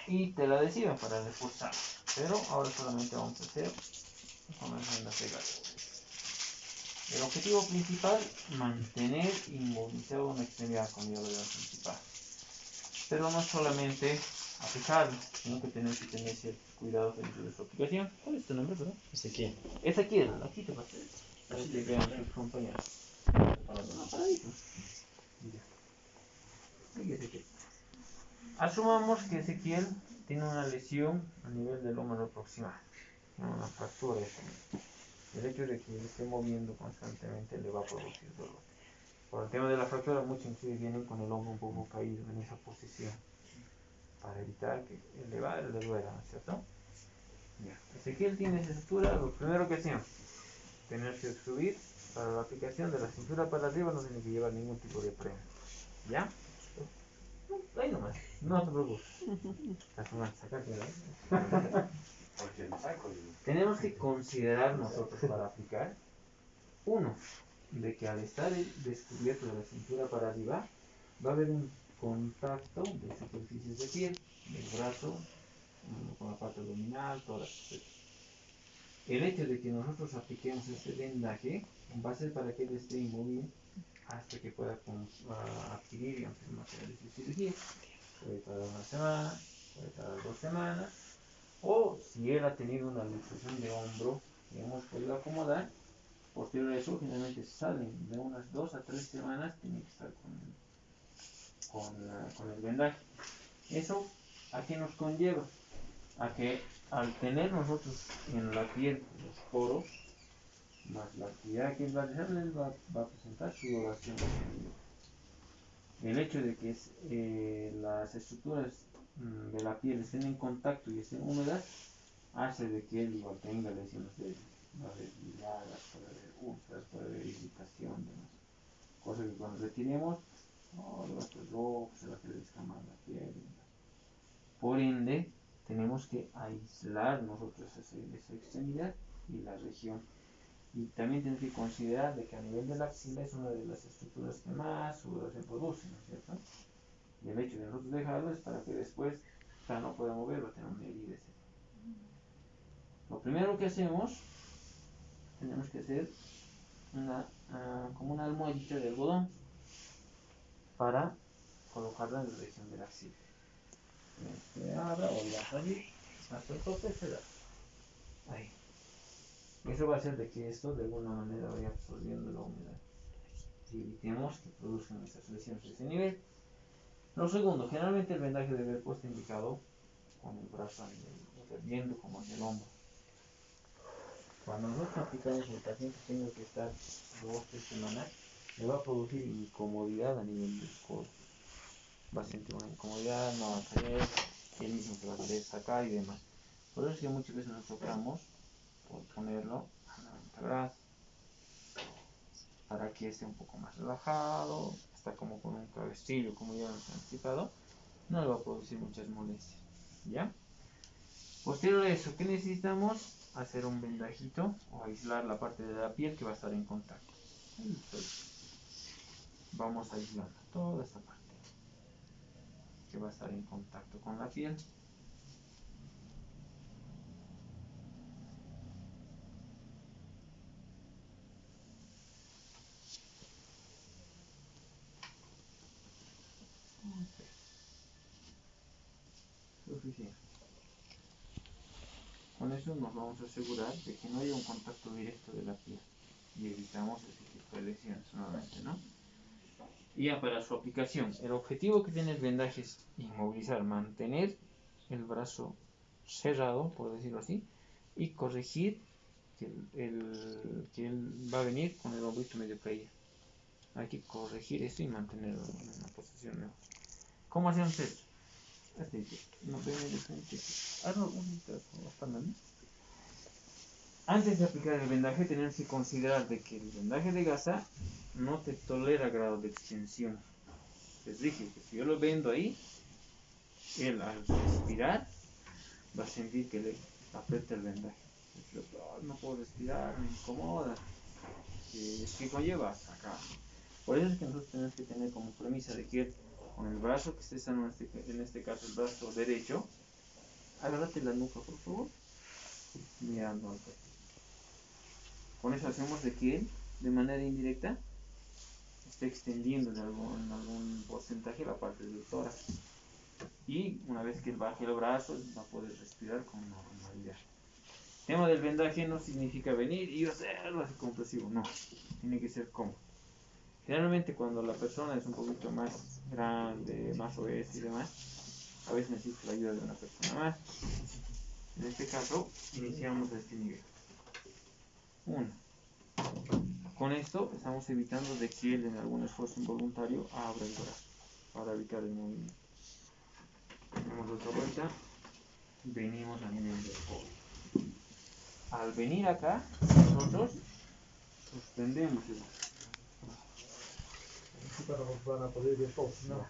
y tela adhesiva para reforzar. Pero ahora solamente vamos a hacer con las vendas de gasa. El objetivo principal, mantener inmovilizado una extremidad, como ya lo habíamos anticipado. Pero no solamente aplicarlo, sino que tenemos que tener ciertos cuidados dentro de su aplicación. ¿Cuál es tu nombre, perdón? Ezequiel. Ezequiel, aquí te pasé. Así que vean tus compañeros. Paradito. Sigue Ezequiel. Asumamos que Ezequiel tiene una lesión a nivel del hómero proximal, una fractura de femur. El hecho de que esté moviendo constantemente le va a producir dolor. Por el tema de la fractura, muchos inclusive vienen con el hombro un poco caído en esa posición para evitar que elevar le duela, ¿no es cierto? Ya. Ezequiel tiene esa estructura, lo primero que hacemos, tener que subir para la aplicación de la cintura para arriba, no tiene que llevar ningún tipo de premio. ¿Ya? Ahí nomás, no te preocupes. Tenemos que considerar nosotros para aplicar, uno, de que al estar descubierto de la cintura para arriba, va a haber un contacto de superficies de piel, del brazo, con la parte abdominal, todas las. El hecho de que nosotros apliquemos este vendaje va a ser para que él esté inmóvil hasta que pueda adquirir el material de cirugía. Puede tardar una semana, puede tardar 2 semanas, o si él ha tenido una luxación de hombro que hemos podido acomodar, posterior a eso generalmente salen de unas 2 a 3 semanas, tiene que estar con el vendaje. ¿Eso a qué nos conlleva? A que al tener nosotros en la piel los poros, más la actividad que él va a realizar, él va a presentar sudoración. El hecho de que las estructuras de la piel estén en contacto y estén húmedas, hace de que él igual tenga lesiones de va a haber llagas, puede haber úlceras, puede haber irritación, demás. Cosa que cuando retiremos, le va a estar rojo, se va a querer descamar la piel. Por ende, tenemos que aislar nosotros esa extremidad y la región. Y también tenemos que considerar de que a nivel de la axila es una de las estructuras que más sudoración produce, ¿no es cierto? Y el hecho de nosotros dejarlo es para que después ya no pueda moverlo, tener una herida, etc. Lo primero que hacemos, tenemos que hacer como una almohadita de algodón para colocarla en la región de la axila. Se abra o la salir hasta el tope, se da. Ahí. Eso va a hacer de que esto de alguna manera vaya absorbiendo la humedad y evitemos que produzcan esas lesiones de ese nivel. Lo segundo, generalmente el vendaje debe ser puesto indicado con el brazo a nivel, o sea, viendo como en el hombro. Cuando nosotros aplicamos el paciente tenga que estar 2 o 3 semanas, le va a producir incomodidad a nivel del codo. Va a sentir una incomodidad, no va a querer, él mismo se va a querer sacar y demás. Por eso es que muchas veces nos tocamos por ponerlo a la antebrazo para que esté un poco más relajado, está como con un cabestrillo, como ya hemos anticipado, no le va a producir muchas molestias. ¿Ya? Posterior a eso, ¿qué necesitamos? Hacer un vendajito o aislar la parte de la piel que va a estar en contacto. Vamos aislando toda esta parte que va a estar en contacto con la piel. Suficiente. Con eso nos vamos a asegurar de que no haya un contacto directo de la piel. y evitamos ese tipo de lesiones nuevamente, ¿no? Y ya para su aplicación, el objetivo que tiene el vendaje es inmovilizar, mantener el brazo cerrado, por decirlo así, y corregir que que él va a venir con el hombrito medio caído. Hay que corregir esto y mantenerlo en una posición mejor. ¿Cómo hacemos esto? No ven de frente. Antes de aplicar el vendaje tenemos que considerar de que el vendaje de gasa no te tolera grado de extensión. Les dije que si yo lo vendo ahí, él al respirar va a sentir que le aprieta el vendaje. Yo, no puedo respirar, me incomoda. ¿Qué conlleva? Acá. Por eso es que nosotros tenemos que tener como premisa de que con el brazo que esté sano, en este caso el brazo derecho, agárrate la nuca por favor, mirando al pecho. Con eso hacemos de que él, de manera indirecta, esté extendiendo en algún porcentaje la parte del tórax. Y una vez que él baje el brazo, va a poder respirar con normalidad. El tema del vendaje no significa venir y hacerlo así compresivo, no. Tiene que ser cómodo. Generalmente cuando la persona es un poquito más grande, más obesa y demás, a veces necesita la ayuda de una persona más. En este caso, iniciamos a este nivel. 1. Con esto estamos evitando de que él en algún esfuerzo involuntario abra el brazo para evitar el movimiento. Hacemos otra vuelta, venimos a nivel del codo. Al venir acá, nosotros suspendemos el brazo. Para poder ver todo, ¿no?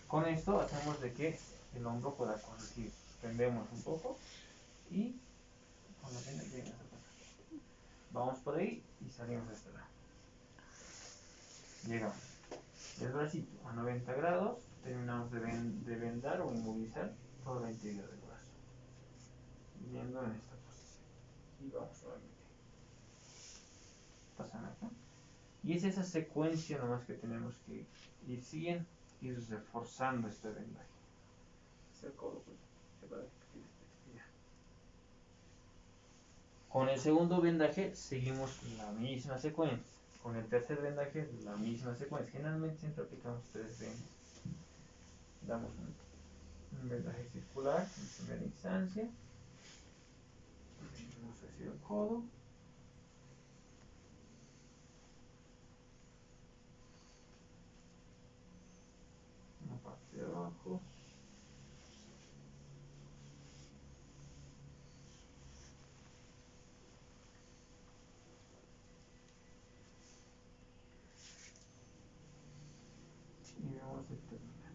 Con esto hacemos de que el hombro pueda corregir. Suspendemos un poco y con la pena llega hasta acá. Vamos por ahí y salimos de este lado. Llegamos. El bracito a 90 grados, terminamos de vendar o inmovilizar toda la integridad del brazo. Yendo en esta posición. Y vamos nuevamente. Pasan acá. Y es esa secuencia nomás que tenemos que ir siguiendo, ir reforzando este vendaje. El codo, pues, con el segundo vendaje seguimos la misma secuencia. Con el tercer vendaje la misma secuencia. Generalmente siempre aplicamos 3 vendajes. Damos un vendaje circular en primera instancia. Venimos hacia el codo. Una parte de abajo. Y vamos a terminar.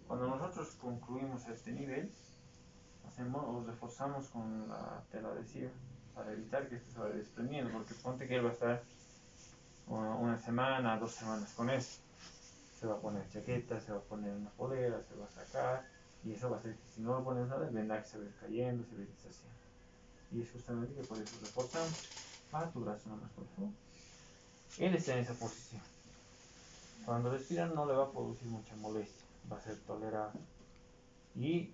Cuando nosotros concluimos este nivel, o reforzamos con la tela adhesiva para evitar que esto se vaya desprendiendo, porque ponte que él va a estar una semana, 2 semanas con eso. Se va a poner chaqueta, se va a poner una polera, se va a sacar, y eso va a hacer que si no lo ponemos nada, el vendaje se va a ir cayendo, se va a ir deshaciendo. Y es justamente que por eso reforzamos. Tu brazo nomás, por favor. Él está en esa posición. Cuando respira no le va a producir mucha molestia, va a ser tolerable. Y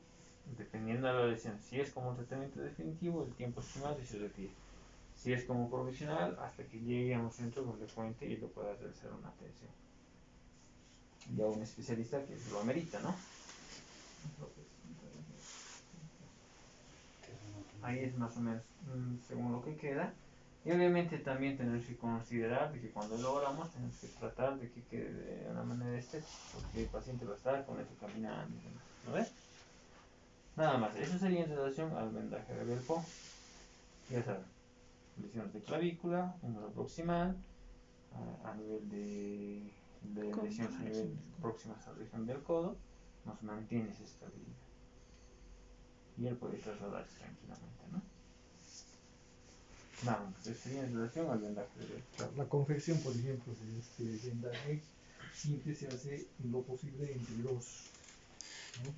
dependiendo de la lesión, si es como un tratamiento definitivo, el tiempo estimado y se retira. Si es como provisional, hasta que llegue a un centro donde cuente y lo pueda realizar una atención. Ya un especialista que lo amerita, ¿no? Ahí es más o menos según lo que queda. Y obviamente también tenemos que considerar de que cuando lo logramos tenemos que tratar de que quede de una manera estética, porque el paciente va a estar con esto caminando y demás, ¿no ves? Nada más, eso sería en relación al vendaje de Belpo. Ya saben, lesiones de clavícula, número proximal, a nivel de lesiones a nivel próximas a la región del codo, nos mantiene esa estabilidad. Y él puede trasladarse tranquilamente, ¿no? Nada más, eso sería en relación al vendaje de Belpo. La confección, por ejemplo, de este vendaje siempre se hace en lo posible entre dos, ¿no?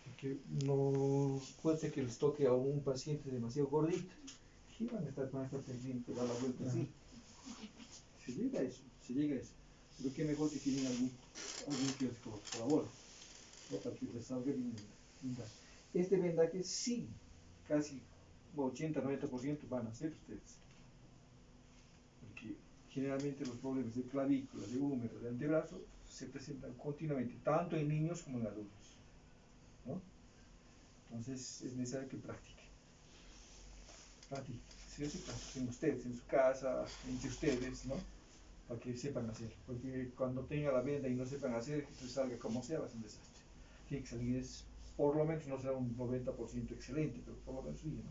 Porque no puede ser que les toque a un paciente demasiado gordito, que van a estar con esta pendiente, da la vuelta así. Se llega a eso, se llega a eso. Pero que mejor que tienen algún que les colabora, ¿no? Para que les salga bien el vendaje. Este vendaje sí, casi 80-90% van a ser ustedes. Porque generalmente los problemas de clavícula, de húmero, de antebrazo se presentan continuamente, tanto en niños como en adultos, ¿no? Entonces es necesario que practiquen. Practiquen, sí o sí, practiquen ustedes en su casa, entre ustedes, ¿no? Para que sepan hacer, porque cuando tenga la venda y no sepan hacer, que salga como sea, va a ser un desastre. Tiene que salir, por lo menos no será un 90% excelente, pero por lo menos sí, ¿no?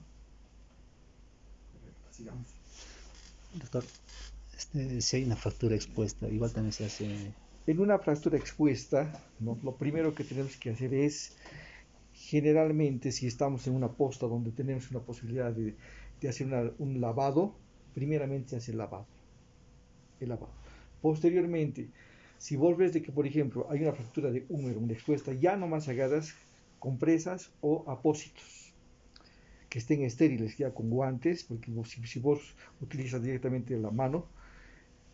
Perfecto, sigamos. Doctor, si hay una fractura expuesta, igual también se hace. En una fractura expuesta, ¿no? Lo primero que tenemos que hacer es, generalmente, si estamos en una posta donde tenemos una posibilidad de hacer un lavado, primeramente se hace el lavado. Posteriormente, si vos ves de que, por ejemplo, hay una fractura de húmero, una expuesta, ya nomás agarras compresas o apósitos que estén estériles, ya con guantes, porque si vos utilizas directamente la mano,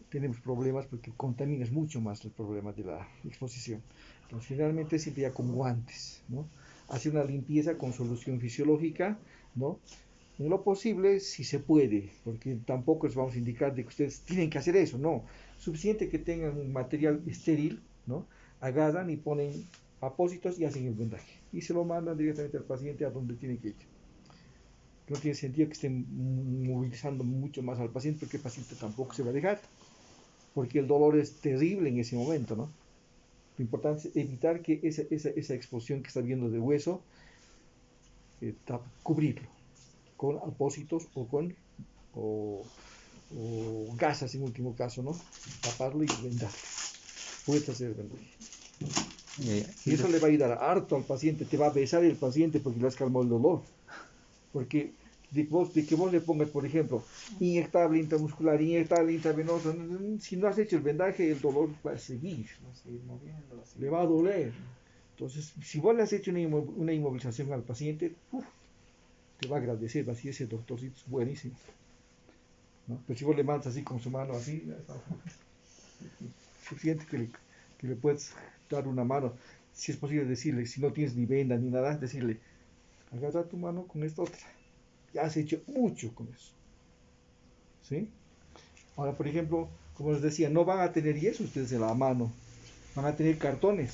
tenemos problemas porque contaminas mucho más el problema de la exposición. Entonces, generalmente siempre ya con guantes, ¿no? Hacer una limpieza con solución fisiológica, ¿no? En lo posible, si se puede, porque tampoco les vamos a indicar de que ustedes tienen que hacer eso, no. Suficiente que tengan un material estéril, ¿no? Agarran y ponen apósitos y hacen el vendaje. Y se lo mandan directamente al paciente a donde tiene que ir. No tiene sentido que estén movilizando mucho más al paciente porque el paciente tampoco se va a dejar, porque el dolor es terrible en ese momento, ¿no? Lo importante es evitar que esa exposición que está viendo de hueso, cubrirlo con apósitos o gasas en último caso, ¿no? Taparlo y vendarlo. Puedes hacer el vendaje. Y eso le va a ayudar harto al paciente, te va a besar el paciente porque le has calmado el dolor. Porque de que vos le pongas, por ejemplo, inyectable intramuscular, inyectable intravenoso, si no has hecho el vendaje, el dolor va a seguir. Va a seguir moviendo, va a seguir. Le va a doler. Entonces, si vos le has hecho una inmovilización al paciente, te va a agradecer, va a decir, ese doctorcito es buenísimo, ¿no? Pero si vos le mandas así con su mano así, suficiente que le puedes dar una mano. Si es posible decirle, si no tienes ni venda ni nada, decirle, agarra tu mano con esta otra. Ya has hecho mucho con eso, ¿sí? Ahora, por ejemplo, como les decía, no van a tener yeso ustedes en la mano, van a tener cartones,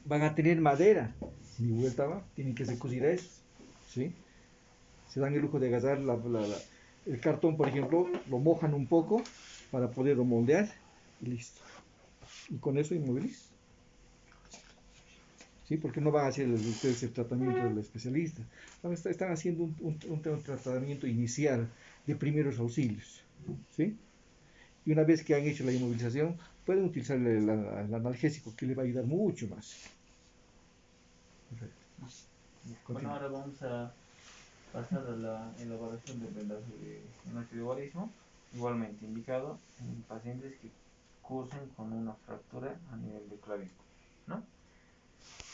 van a tener madera, ni vuelta va, tienen que secudir eso, ¿sí? Se dan el lujo de agarrar el cartón, por ejemplo, lo mojan un poco para poderlo moldear y listo. Y con eso inmovilizan. ¿Sí? Porque no van a hacer ustedes el tratamiento del especialista. Están haciendo un tratamiento inicial de primeros auxilios. ¿Sí? Y una vez que han hecho la inmovilización, pueden utilizar el analgésico que le va a ayudar mucho más. Perfecto. Bueno, ahora vamos a pasar a la elaboración del vendaje de noche de guarismo, igualmente indicado en pacientes que cursen con una fractura a nivel de clavícula, ¿no?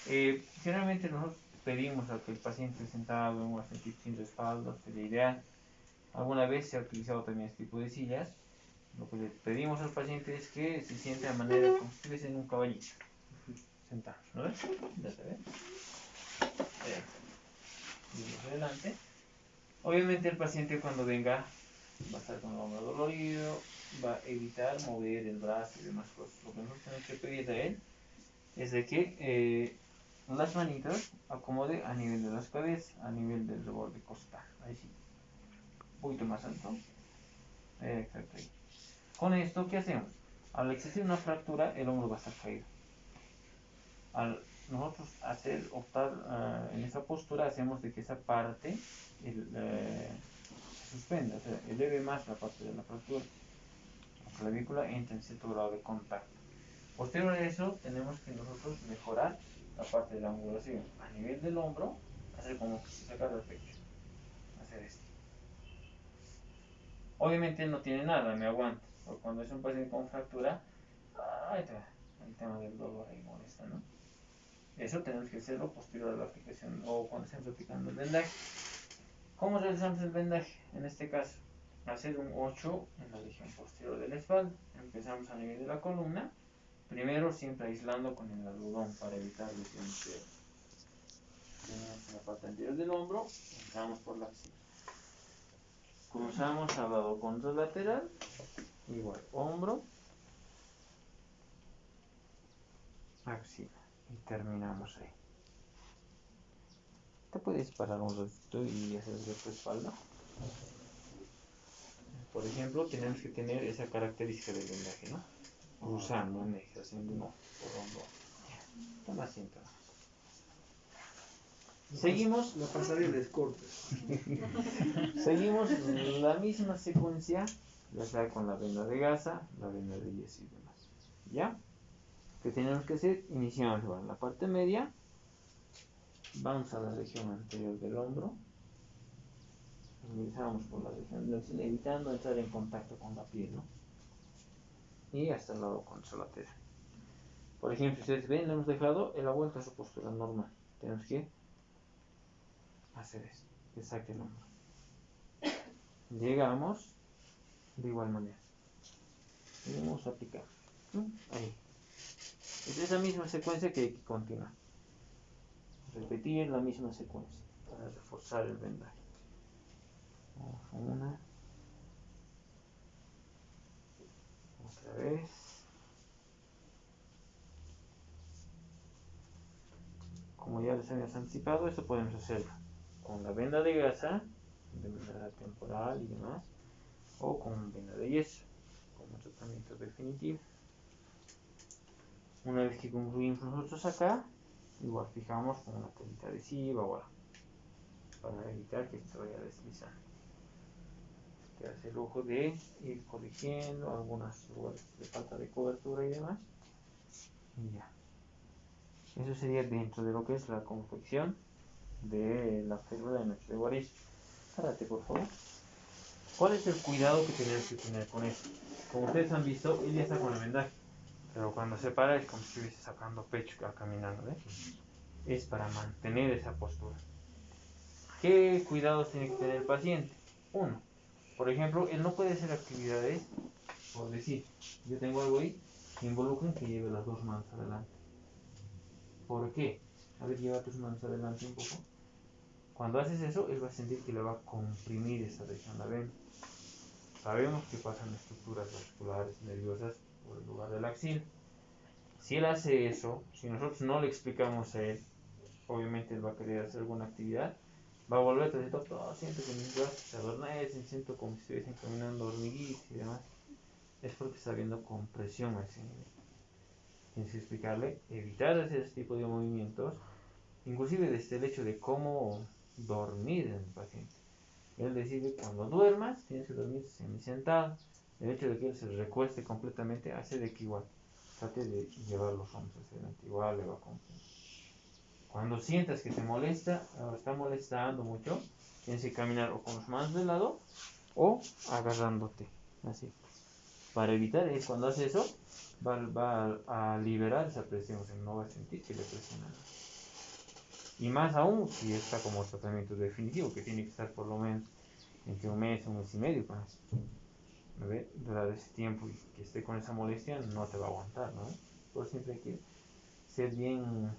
Generalmente nosotros pedimos a que el paciente sentado en un asiento sin respaldo sería ideal. Alguna vez se ha utilizado también este tipo de sillas. Lo que le pedimos al paciente es que se siente de manera como si estuviese en un caballito, sentado, ¿no ves? Ya se ve. Vamos adelante. Obviamente el paciente cuando venga va a estar con el hombro dolorido, va a evitar mover el brazo y demás cosas. Lo que nosotros tenemos que pedir a él es de que las manitas acomode a nivel de las cabezas, a nivel del borde costal. Ahí sí. Un poquito más alto. Exacto. Ahí. Con esto, ¿qué hacemos? Al existir una fractura, el hombro va a estar caído. Al nosotros optar en esa postura, hacemos de que esa parte se suspenda, o sea, eleve más la parte de la fractura. La clavícula entra en cierto grado de contacto. Posterior a eso, tenemos que nosotros mejorar la parte de la angulación. A nivel del hombro, hacer como que se sacara el pecho. Hacer esto. Obviamente no tiene nada, me aguanta. Porque cuando es un paciente con fractura, ahí está, el tema del dolor ahí molesta, ¿no? Eso tenemos que hacerlo posterior a la aplicación o cuando estemos aplicando el vendaje. ¿Cómo realizamos el vendaje? En este caso, hacer un 8 en la región posterior de la espalda. Empezamos a nivel de la columna. Primero siempre aislando con el algodón para evitar lesiones de tenemos la parte anterior del hombro, entramos por la axila. Cruzamos al lado contralateral igual hombro, axila y terminamos ahí. Te puedes parar un ratito y hacer de tu espalda. Por ejemplo, tenemos que tener esa característica del vendaje, ¿no? Cruzando en eje, haciendo uno por hombro. Toma asiento. Seguimos. La pasarela es corta. Seguimos la misma secuencia, ya sea con la venda de gasa, la venda de yeso y demás. ¿Ya? ¿Qué tenemos que hacer? Iniciamos igual la parte media, vamos a la región anterior del hombro, ingresamos por la región del axila, evitando entrar en contacto con la piel, ¿no? Y hasta el lado con la tela. Por ejemplo, si ustedes ven, le hemos dejado en la vuelta a su postura normal. Tenemos que hacer esto, que saque el hombro. Llegamos de igual manera. Y vamos a aplicar. Ahí. Es esa misma secuencia que hay que continuar. Repetir la misma secuencia para reforzar el vendaje. Una. Otra vez. Como ya les habíamos anticipado, esto podemos hacerlo con la venda de gasa, de manera temporal y demás, o con venda de yeso, como tratamiento definitivo. Una vez que concluimos nosotros acá, igual fijamos con una telita adhesiva o algo, para evitar que esto vaya a deslizar. Que hace el lujo de ir corrigiendo algunos lugares de falta de cobertura y demás. Y ya. Eso sería dentro de lo que es la confección de la férula de noche de guarizo. Párate, por favor. ¿Cuál es el cuidado que tenemos que tener con esto? Como ustedes han visto, él ya está con el vendaje, pero cuando se para es como si estuviese sacando pecho caminando, ¿eh? Es para mantener esa postura. ¿Qué cuidados tiene que tener el paciente? Uno, por ejemplo, él no puede hacer actividades, por decir, yo tengo algo ahí que involucren que lleve las dos manos adelante. ¿Por qué? A ver, lleva tus manos adelante un poco. Cuando haces eso, él va a sentir que le va a comprimir esa región, ¿la ven? Sabemos que pasan estructuras vasculares nerviosas por el lugar de la axila. Si él hace eso, si nosotros no le explicamos a él, obviamente él va a querer hacer alguna actividad, va a volver a decir, doctor, siento que mis brazos se adormecen, siento como si estuviesen caminando hormiguitas y demás. Es porque está habiendo compresión a ese nivel. Tienes que explicarle, evitar hacer ese tipo de movimientos, inclusive desde el hecho de cómo dormir en el paciente. Él decide, cuando duermas, tienes que dormir semisentado. El hecho de que él se recueste completamente hace de que igual trate de llevar los hombros hacia adelante, igual le va a comprimir. Cuando sientas que te molesta o está molestando mucho, tienes que caminar o con las manos de lado o agarrándote, así. Para evitar, cuando hace eso, va a liberar esa presión, o sea, no va a sentir que le presiona. Y más aún si está como tratamiento definitivo, que tiene que estar por lo menos entre un mes y medio con eso. Durar ese tiempo y que esté con esa molestia no te va a aguantar, ¿no? Por siempre hay que ser bien,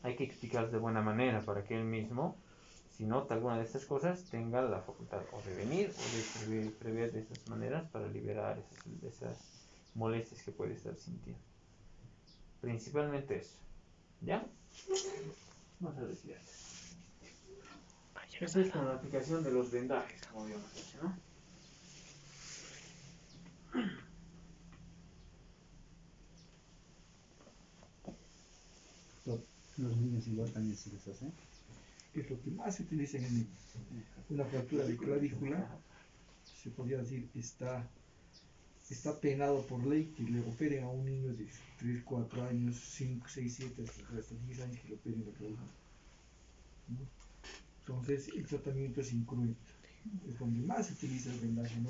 hay que explicar de buena manera para que él mismo, si nota alguna de estas cosas, tenga la facultad o de venir o de prever de estas maneras para liberar esas molestias que puede estar sintiendo. Principalmente eso. ¿Ya? Vamos a retirarse. Esta es con la aplicación de los vendajes, como habíamos dicho, ¿no? Los niños igual también se les hace. Es lo que más se utiliza en el niño. Una fractura de clavícula, se podría decir, está penado por ley que le operen a un niño de 3, 4 años, 5, 6, 7, hasta 10 años que le operen la clavícula. Entonces el tratamiento es incruento. Es donde más se utiliza el vendaje, ¿no?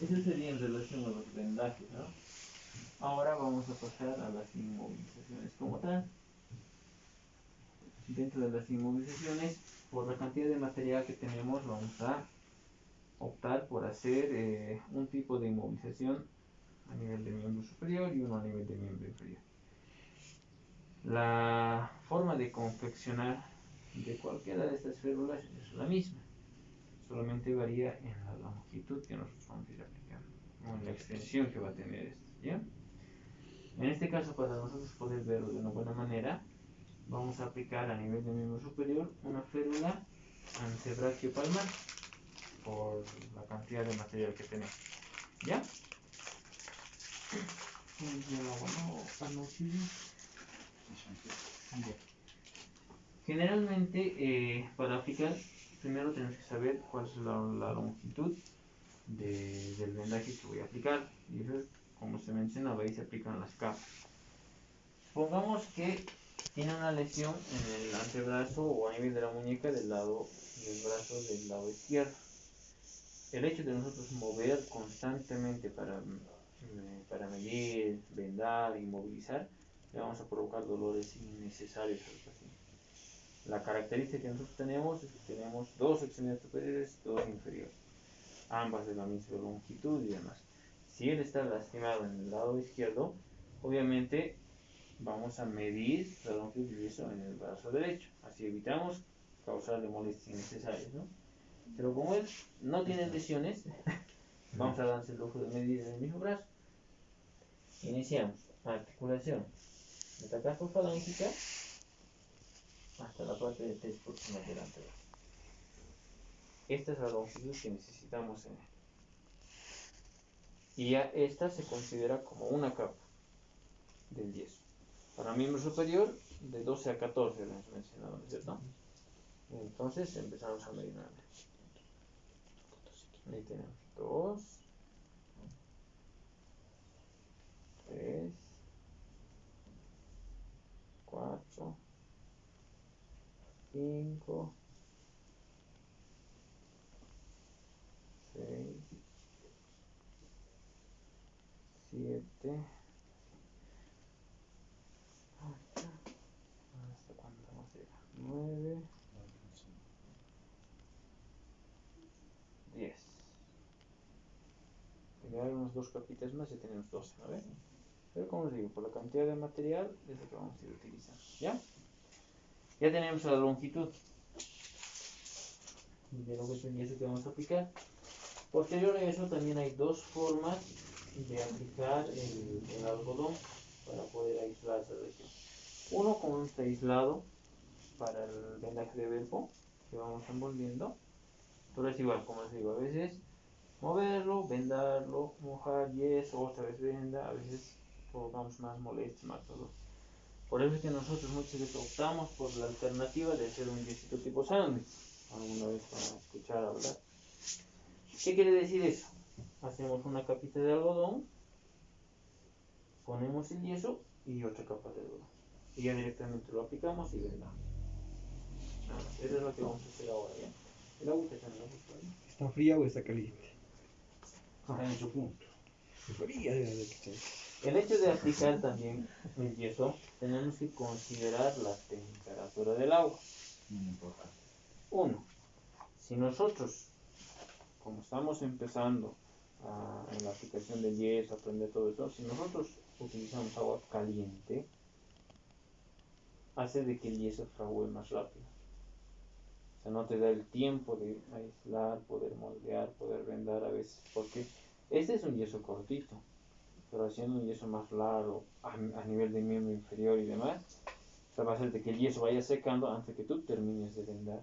Eso sería en relación a los vendajes, ¿no? Ahora vamos a pasar a las inmovilizaciones como tal. Dentro de las inmovilizaciones, por la cantidad de material que tenemos, vamos a optar por hacer un tipo de inmovilización a nivel de miembro superior y uno a nivel de miembro inferior. La forma de confeccionar de cualquiera de estas férulas es la misma, solamente varía en la longitud que nosotros vamos a ir aplicando o en la extensión que va a tener esto, ¿ya? En este caso, para nosotros poder verlo de una buena manera, vamos a aplicar a nivel de miembro superior una férula antebrachiopalmar por la cantidad de material que tenemos, ¿ya? Generalmente, para aplicar, primero tenemos que saber cuál es la longitud del vendaje que voy a aplicar. Y eso es, como se mencionaba, ahí se aplican las capas. Supongamos que tiene una lesión en el antebrazo o a nivel de la muñeca del lado del brazo del lado izquierdo. El hecho de nosotros mover constantemente para medir, vendar, inmovilizar, le vamos a provocar dolores innecesarios al paciente. La característica que nosotros tenemos es que tenemos dos extremidades superiores, dos inferiores, ambas de la misma longitud y demás. Si él está lastimado en el lado izquierdo, obviamente vamos a medir la longitud del yeso en el brazo derecho, así evitamos causarle molestias innecesarias, ¿no? Pero como él no tiene lesiones, vamos a darse el lujo de medir en el mismo brazo. Iniciamos articulación metacasofalángica hasta la parte de test proximal delante. Esta es la longitud que necesitamos en él. Y ya esta se considera como una capa del yeso. Para miembro superior, de 12 a 14 lo hemos mencionado, ¿no es cierto? Entonces empezamos a medir nuevamente. Ahí tenemos 2, 3, 4, 5, 6, 7, 8, ¿hasta cuándo vamos a llegar? 9, 10. Agregar unas 2 capitas más y tenemos 12, ¿no ven? Pero como os digo, por la cantidad de material es lo que vamos a ir utilizando, ¿ya? Ya tenemos la longitud de lo que es el yeso que vamos a aplicar. Posterior a eso también hay dos formas de aplicar el algodón para poder aislar esa región. Uno con un aislado para el vendaje de Belfo que vamos envolviendo, pero es igual, como os digo, a veces moverlo, vendarlo, mojar yeso, otra vez venda, a veces provocamos más molestia, más dolor. Por eso es que nosotros muchas veces optamos por la alternativa de hacer un yesito tipo sándwich. Alguna vez van a escuchar hablar. ¿Qué quiere decir eso? Hacemos una capita de algodón, ponemos el yeso y otra capa de algodón. Y ya directamente lo aplicamos y vendamos. Eso es lo que vamos a hacer ahora, ¿ya? El agua que tenemos ahí. ¿Está fría o está caliente? Está en su punto. Fría debe de estar. El hecho de aplicar también el yeso, tenemos que considerar la temperatura del agua. Uno, si nosotros, como estamos empezando en la aplicación del yeso, aprender todo eso, si nosotros utilizamos agua caliente, hace de que el yeso fragüe más rápido. O sea, no te da el tiempo de aislar, poder moldear, poder vendar a veces, porque este es un yeso cortito, pero haciendo un yeso más largo a nivel de miembro inferior y demás, o sea, va a hacer de que el yeso vaya secando antes que tú termines de vendar.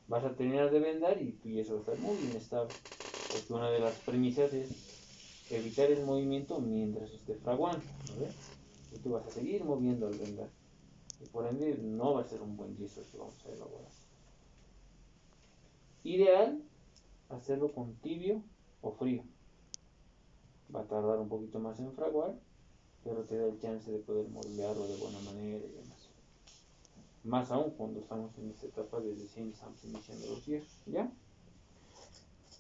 Vas a terminar de vendar y tu yeso va a estar muy inestable, porque una de las premisas es evitar el movimiento mientras esté fraguando, ¿no ves? Y tú vas a seguir moviendo al vendar, y por ende no va a ser un buen yeso el que vamos a elaborar. Ideal hacerlo con tibio o frío. Va a tardar un poquito más en fraguar, pero te da el chance de poder moldearlo de buena manera y demás. Más aún cuando estamos en esta etapa de recién estamos iniciando los yesos, ¿ya?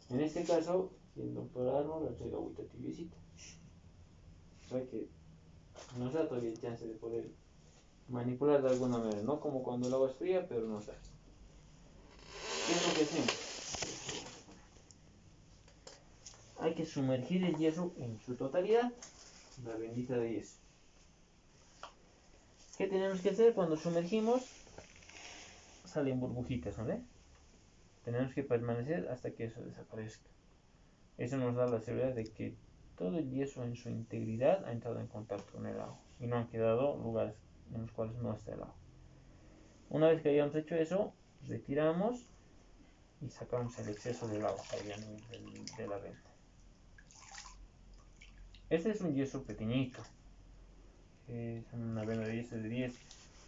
En este caso, si el doctor Arnold le traigo agüita tibiecita. O sea que nos da todavía el chance de poder manipular de alguna manera, no como cuando el agua es fría, pero nos da. ¿Qué es lo que hacemos? Hay que sumergir el yeso en su totalidad, la bendita de yeso. ¿Qué tenemos que hacer cuando sumergimos? salen burbujitas, ¿no ve? Tenemos que permanecer hasta que eso desaparezca. Eso nos da la seguridad de que todo el yeso en su integridad ha entrado en contacto con el agua y no han quedado lugares en los cuales no está el agua. Una vez que hayamos hecho eso, retiramos y sacamos el exceso del agua de la venda. Este es un yeso pequeñito, es una venda de yeso de 10,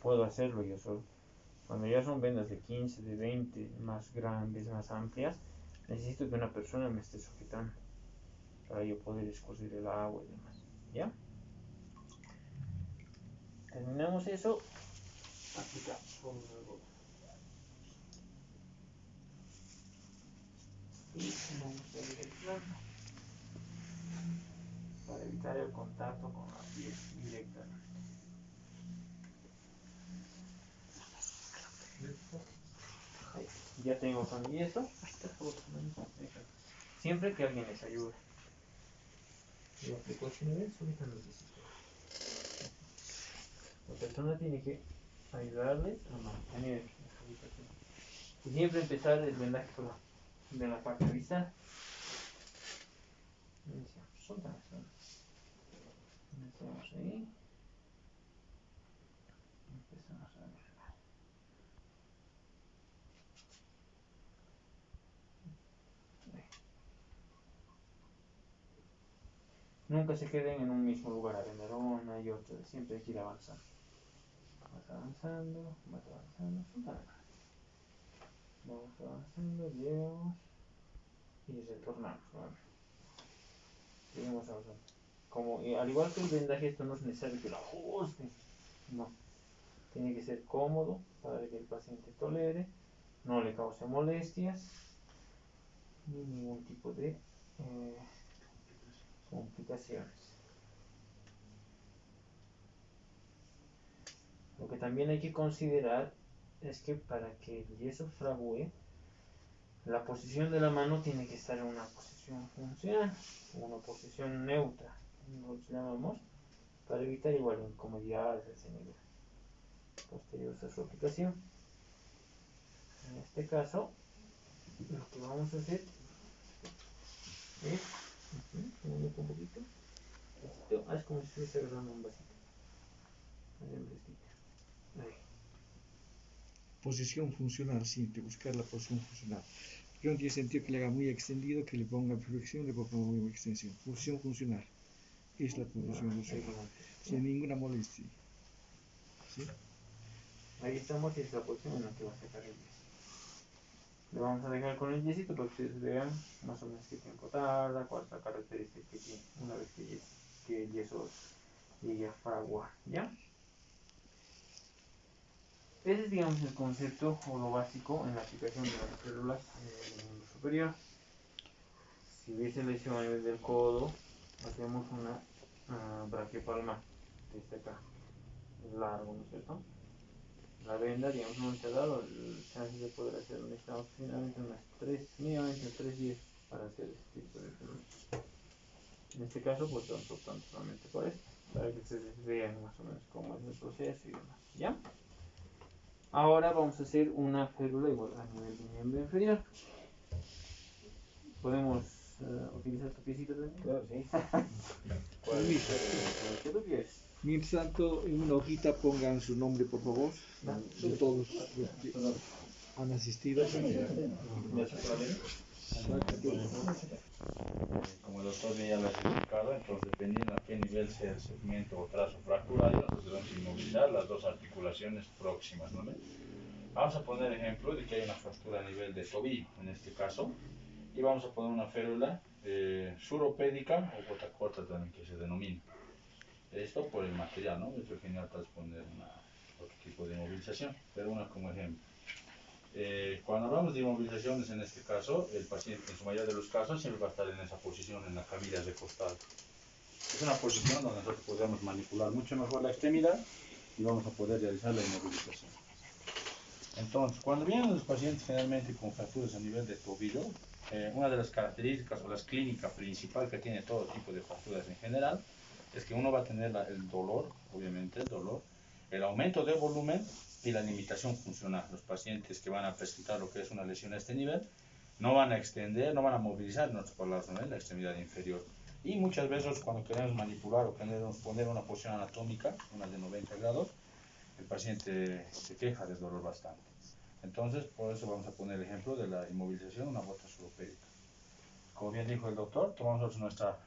puedo hacerlo yo solo. Cuando ya son vendas de 15, de 20, más grandes, más amplias, necesito que una persona me esté sujetando para yo poder escurrir el agua y demás. ¿Ya? Terminamos eso, aplicamos con un algodón. Y vamos a ir el plano para evitar el contacto con la piel directamente. Ya tengo con yeso. Siempre que alguien les ayude. La precaución es ahorita necesito. La persona tiene que ayudarles a mantener esa ubicación. Y siempre empezar el vendaje por de la parte distal. Suelta las manos. Metemos ahí. Empezamos a ver. Nunca se queden en un mismo lugar a vender una y otra, siempre hay que ir avanzando. Vas avanzando, vamos avanzando, llegamos y retornamos. ¿Vale? Seguimos avanzando. Al igual que el vendaje, esto no es necesario que lo ajusten, no. Tiene que ser cómodo para que el paciente tolere, no le cause molestias ni ningún tipo de complicaciones. Lo que también hay que considerar es que para que el yeso fragüe, la posición de la mano tiene que estar en una posición funcional, una posición neutra, nos llamamos, para evitar igual incomodidades de ese nivel. Posterior a su aplicación. En este caso, lo que vamos a hacer es, un poquito, es como si estuviese agarrando un vasito. Ahí. Posición funcional, siempre buscar la posición funcional. Porque no tiene sentido que le haga muy extendido, que le ponga flexión, le ponga muy extensión. Posición funcional es la posición funcional, sin ninguna molestia. ¿Sí? Ahí estamos y es la posición en la que va a sacar el yeso. Le vamos a dejar con el yesito para que ustedes vean más o menos qué tiempo tarda, cuál es la característica que tiene una vez que el yeso llegue a fraguar, ¿ya? Ese es, digamos, el concepto o lo básico en la aplicación de las células del miembro superior. Si hubiese lesión a nivel del codo, hacemos una braquiopalma desde acá, largo, ¿no es cierto? La venda, digamos, no se ha dado el chance de poder hacer un estado finalmente mínimamente 3 días para hacer este tipo de cosas. En este caso, pues estamos optando solamente por esto, para que ustedes vean más o menos cómo es el proceso y demás, ¿ya? Ahora vamos a hacer una férula igual a nivel del miembro inferior. ¿Podemos utilizar tu piecito también? Claro, sí. ¿Qué tú quieres? Mientras tanto, en una hojita pongan su nombre, por favor, de todos los que han asistido. Como el doctor ya lo ha explicado, entonces dependiendo a qué nivel sea el segmento o trazo fracturario, nosotros debemos inmovilizar las dos articulaciones próximas, ¿no? Vamos a poner ejemplo de que hay una fractura a nivel de tobillo, en este caso, y vamos a poner una férula suropédica o gota corta también que se denomina. Esto por el material, ¿no? Es genial para poner otro tipo de inmovilización, pero una como ejemplo. Cuando hablamos de inmovilizaciones, en este caso, el paciente en su mayoría de los casos siempre va a estar en esa posición, en la camilla recostada. Es una posición donde nosotros podemos manipular mucho mejor la extremidad y vamos a poder realizar la inmovilización. Entonces, cuando vienen los pacientes generalmente con fracturas a nivel de tobillo, una de las características o las clínicas principales que tiene todo tipo de fracturas en general es que uno va a tener el dolor, obviamente el dolor, el aumento de volumen y la limitación funcional. Los pacientes que van a presentar lo que es una lesión a este nivel no van a extender, no van a movilizar, en otras palabras, ¿no?, la extremidad inferior. Y muchas veces cuando queremos manipular o queremos poner una posición anatómica, una de 90 grados, el paciente se queja de dolor bastante. Entonces, por eso vamos a poner el ejemplo de la inmovilización de una bota suropédica. Como bien dijo el doctor, tomamos nuestra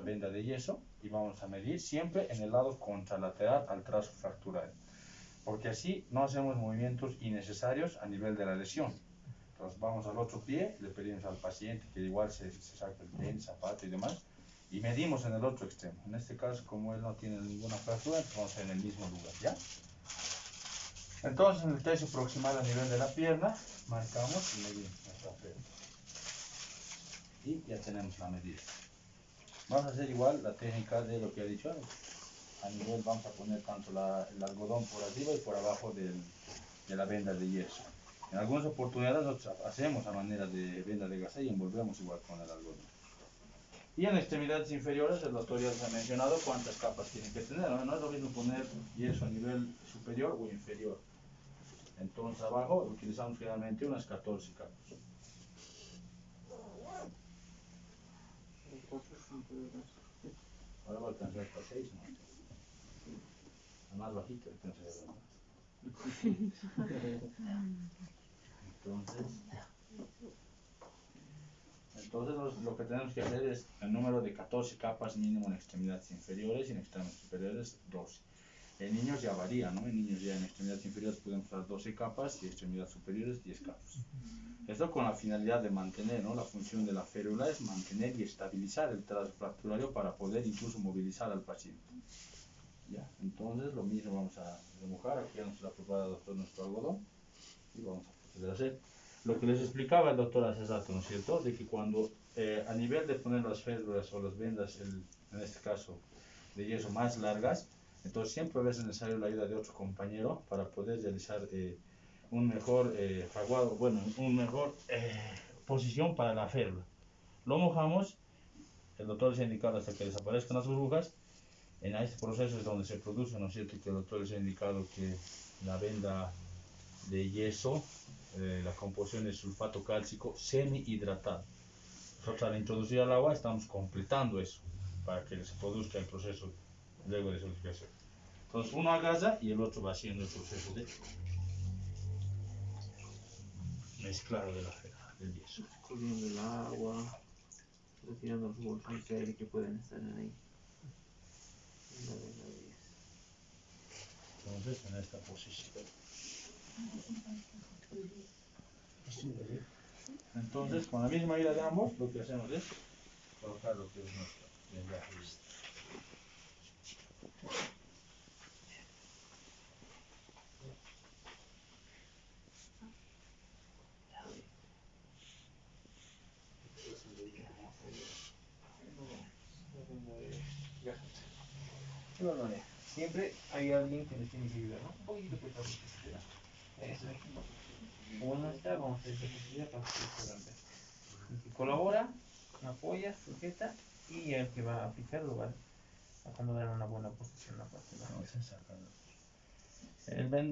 venda de yeso y vamos a medir siempre en el lado contralateral al trazo fractural, porque así no hacemos movimientos innecesarios a nivel de la lesión. Entonces vamos al otro pie, le pedimos al paciente que igual se saque el tenis, zapato y demás, y medimos en el otro extremo. En este caso, como él no tiene ninguna fractura, vamos en el mismo lugar, ¿ya? Entonces, en el tercio proximal a nivel de la pierna, marcamos y medimos nuestra pierna. Y ya tenemos la medida. Vamos a hacer igual la técnica de lo que he dicho antes. A nivel vamos a poner tanto el algodón por arriba y por abajo de la venda de yeso. En algunas oportunidades nosotros hacemos a manera de venda de gasa y envolvemos igual con el algodón. Y en extremidades inferiores el doctor ya les ha mencionado cuántas capas tienen que tener. No es lo mismo poner yeso a nivel superior o inferior. Entonces abajo utilizamos generalmente unas 14 capas. Ahora va a alcanzar hasta 6, ¿no? La más bajita alcanza más. Entonces lo que tenemos que hacer es el número de 14 capas mínimo en extremidades inferiores y en extremidades superiores 12. En niños ya varía, ¿no? En niños ya en extremidades inferiores podemos usar 12 capas y en extremidades superiores 10 capas. Esto con la finalidad de mantener, ¿no? La función de la férula es mantener y estabilizar el trazo fracturario para poder incluso movilizar al paciente. Ya, entonces lo mismo vamos a remojar. Aquí ya nos lo ha preparado el doctor nuestro algodón y vamos a proceder a hacer lo que les explicaba el doctor hace rato, ¿no es cierto? De que cuando a nivel de poner las férulas o las vendas, en este caso de yeso más largas, entonces siempre va a ser necesario la ayuda de otro compañero para poder realizar un mejor fraguado, bueno, un mejor posición para la férula. Lo mojamos, el doctor les ha indicado hasta que desaparezcan las burbujas. En este proceso es donde se produce, ¿no es cierto?, que el doctor les ha indicado que la venda de yeso, la composición es sulfato cálcico semi-hidratado. Nosotros al introducir al agua estamos completando eso para que se produzca el proceso luego de solidificación. Entonces uno agarra y el otro va haciendo el proceso de mezclado del yeso. Corriendo el agua, retirando los bolsas de aire que pueden estar ahí. Entonces en esta posición. Entonces con la misma ayuda de ambos lo que hacemos es colocar lo que es nuestro vendaje. Siempre hay alguien que les tiene que ayudar, ¿no? Un poquito por favor. Eso. Uno está, vamos a hacer esa posibilidad para que ustedes puedan ver. El que colabora, apoya, sujeta y el que va a aplicar lo va a cuando dan una buena posición la parte de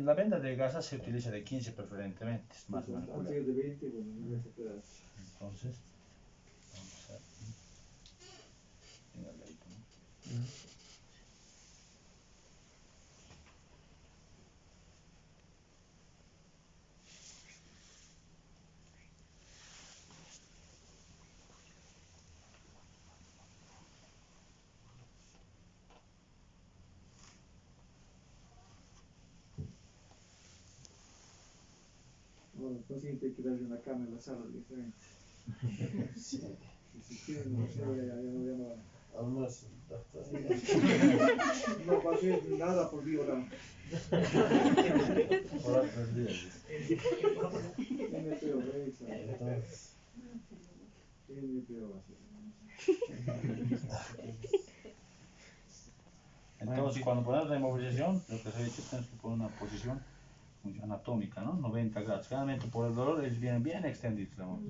la venda de gasa se utiliza de 15 preferentemente, es más manipular. Antes de 20, bueno, no se puede hacer. Entonces, vamos a tenerle ahí, ¿no? Bueno, el paciente hay que darle una cama en la sala directamente. Sí. Y si quieren, no sé, ya no. Además, doctor. No va a ser nada por mí ahora. Ahora 3 días. NPO, revisa. NPO va a ser. Entonces, cuando ponemos la inmovilización, lo que se ha dicho, tenemos que poner una posición anatómica, ¿no? 90 grados. Generalmente por el dolor ellos vienen bien extendidos.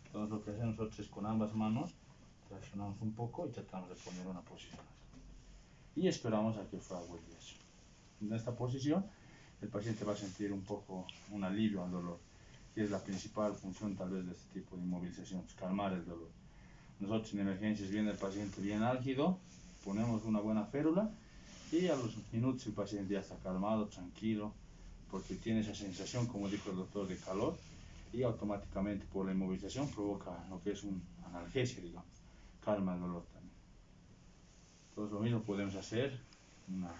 Entonces, lo que hacemos nosotros es con ambas manos, traccionamos un poco y tratamos de poner una posición así. Y esperamos a que frague el yeso. en esta posición, el paciente va a sentir un poco un alivio al dolor, que es la principal función tal vez de este tipo de inmovilización, calmar el dolor. Nosotros en emergencias viene el paciente bien álgido, ponemos una buena férula y a los minutos el paciente ya está calmado, tranquilo, porque tiene esa sensación, como dijo el doctor, de calor, y automáticamente por la inmovilización provoca lo que es un analgesia, digamos, calma el dolor también. Entonces lo mismo podemos hacer, una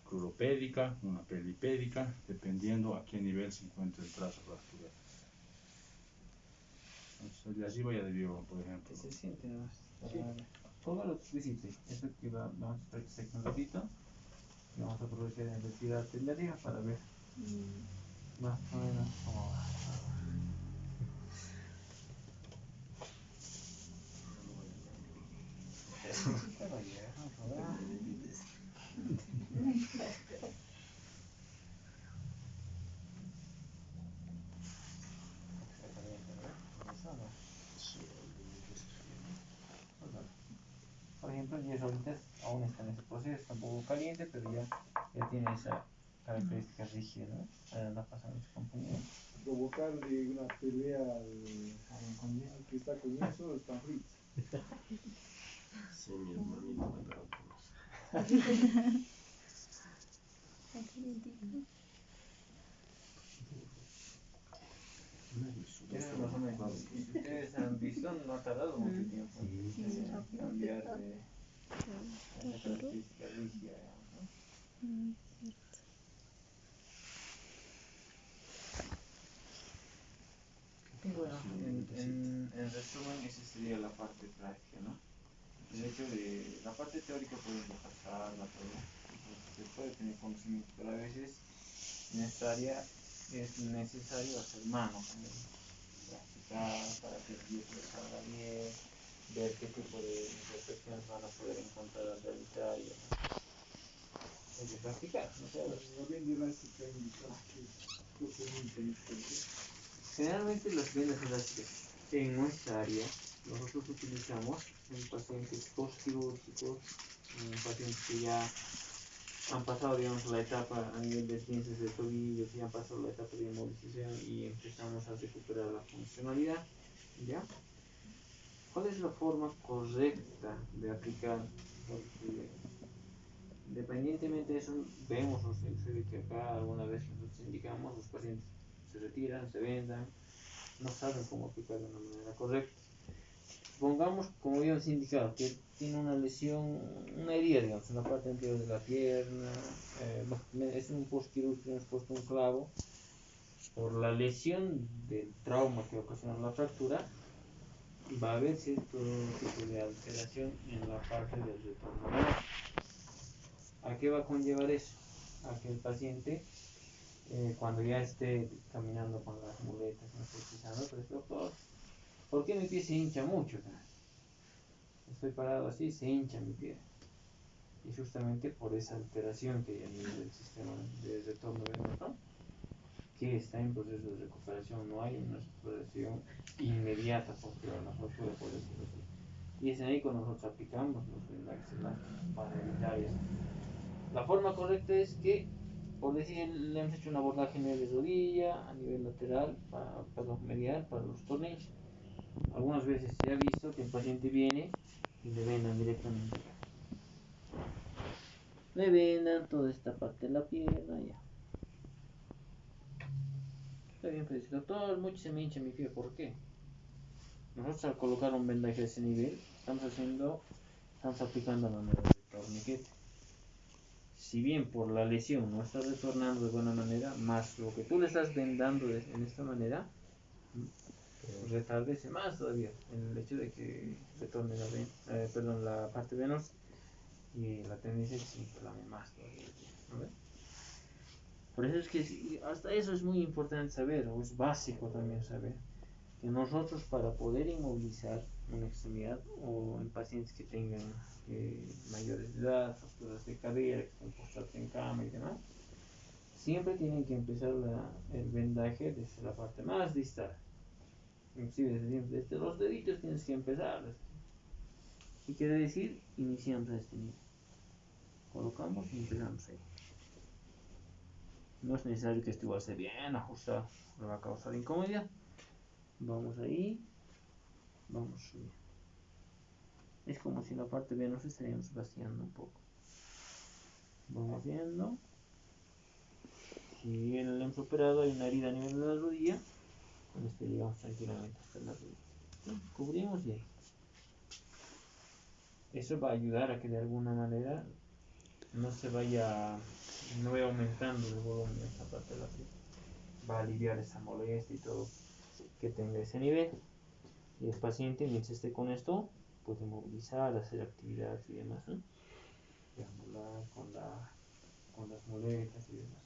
cruropédica, una pelipédica, dependiendo a qué nivel se encuentra el trazo fractural. Entonces así voy a debió, por ejemplo. Se siente más. Póngalo explícito. Esto que vamos a practicar un ratito. Y vamos a aprovechar en retirarte de arriba para ver más o menos cómo va. Por ejemplo, el yeso ahorita aún está en ese proceso, está un poco caliente, pero ya tiene esa característica rígida, ¿no? La pasan mis compañeros. Provocarle una pelea al que está con eso está frito. Sí, mi hermanito me da Eso más o menos. Si ustedes han visto, no ha tardado mucho tiempo en cambiar de esa característica rígida, ¿no? Y bueno, en resumen, esa sería la parte práctica, ¿no? El hecho de la parte teórica pueden repasarla todo, se puede tener conocimiento, pero a veces en esta área es necesario hacer mano también, practicar para que el día se salga bien, ver qué tipo de reflexiones van a poder encontrar al realizar y hay que practicar, ¿no? También de la ética indica que procedimiento Generalmente las vendas elásticas en nuestra área nosotros utilizamos en pacientes postquirúrgicos, en pacientes que ya han pasado, digamos, la etapa a nivel de esguinces de tobillo, que ya han pasado la etapa de inmovilización y empezamos a recuperar la funcionalidad, ¿ya? ¿Cuál es la forma correcta de aplicar? Porque independientemente de eso, vemos los de que acá alguna vez nosotros indicamos, los pacientes se retiran, se vendan, no saben cómo aplicar de una manera correcta. Supongamos, como habíamos indicado, que tiene una lesión, una herida, digamos, en la parte anterior de la pierna, es un postquirúrgico, hemos puesto un clavo, por la lesión del trauma que ocasionó la fractura, va a haber cierto tipo de alteración en la parte del retorno venal. ¿A qué va a conllevar eso? A que el paciente, cuando ya esté caminando con las muletas, no esté pisando, pero doctor, ¿por qué mi pie se hincha mucho? Estoy parado así, se hincha mi pie. Y justamente por esa alteración que hay a nivel del sistema de retorno venoso, que está en proceso de recuperación, no hay una recuperación inmediata posterior a la fractura, por decirlo así. Y es ahí cuando nosotros aplicamos los vendajes elásticos para evitar eso. La forma correcta es que, por decir, le hemos hecho un abordaje a nivel de rodilla, a nivel lateral, medial, para los tornillos. Algunas veces se ha visto que el paciente viene y le vendan directamente acá. Le vendan toda esta parte de la pierna, ya. Está bien, pero dice, doctor, mucho se me hincha mi pie, ¿por qué? Nosotros al colocar un vendaje a ese nivel, estamos aplicando la manera de torniquete. Si bien por la lesión no está retornando de buena manera, más lo que tú le estás vendando en esta manera, retardece más todavía el hecho de que retorne la parte venosa y la tendencia es que se inflame más todavía, ¿no? Por eso es que hasta eso es muy importante saber, o es básico también saber, que nosotros para poder inmovilizar una extremidad o en pacientes que tengan mayores de edad, fracturas de cadera, que están postrados en cama y demás, siempre tienen que empezar el vendaje desde la parte más distal. Inclusive desde los deditos tienes que empezar. ¿Qué quiere decir? Iniciamos a este nivel. Colocamos y empezamos ahí. No es necesario que esto igual esté bien ajustado, no va a causar incomodidad. Vamos ahí, vamos subiendo. Es como si la parte B nos estaríamos vaciando un poco. Vamos viendo. Si en el operado hay una herida a nivel de la rodilla, con esto llegamos tranquilamente hasta la rodilla. Cubrimos y ahí. Eso va a ayudar a que de alguna manera no vaya aumentando el volumen de esta parte de la piel. Va a aliviar esa molestia y todo que tenga ese nivel. Y el paciente, mientras esté con esto, puede movilizar, hacer actividades y demás, ¿no? Deambular con las muletas y demás.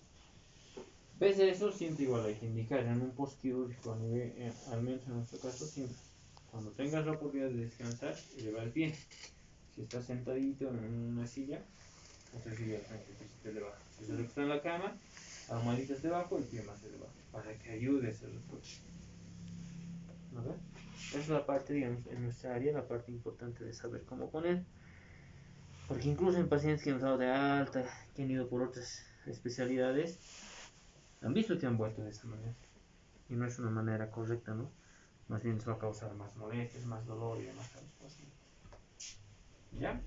Pese a eso, siempre igual hay que indicar en un postquirúrgico a nivel, al menos en nuestro caso, siempre. Cuando tengas la oportunidad de descansar, eleva el pie. Si estás sentadito en una silla, entonces ya tranquilo, si te eleva. Si se está en la cama, almohaditas debajo, el pie más elevado, para que ayude a ese retorno. ¿No? Esa es la parte, digamos, en nuestra área, la parte importante de saber cómo poner. Porque incluso en pacientes que han dado de alta, que han ido por otras especialidades, han visto que han vuelto de esa manera. Y no es una manera correcta, ¿no? Más bien les va a causar más molestias, más dolor y demás a los pacientes. ¿Ya?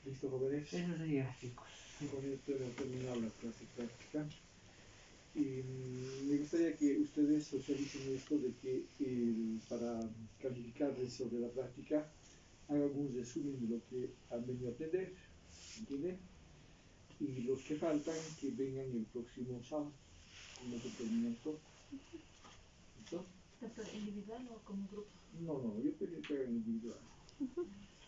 ¿Listo, jóvenes? Eso sería, chicos. Con esto hemos terminado la clase práctica. Y me gustaría que ustedes socialicen esto de que para calificarles sobre la práctica hagan algún resumen de lo que han venido a aprender, ¿entienden? Y los que faltan que vengan el próximo sábado como determinamiento. ¿Listo? ¿Tanto individual o como grupo? No, yo prefiero que hagan individual.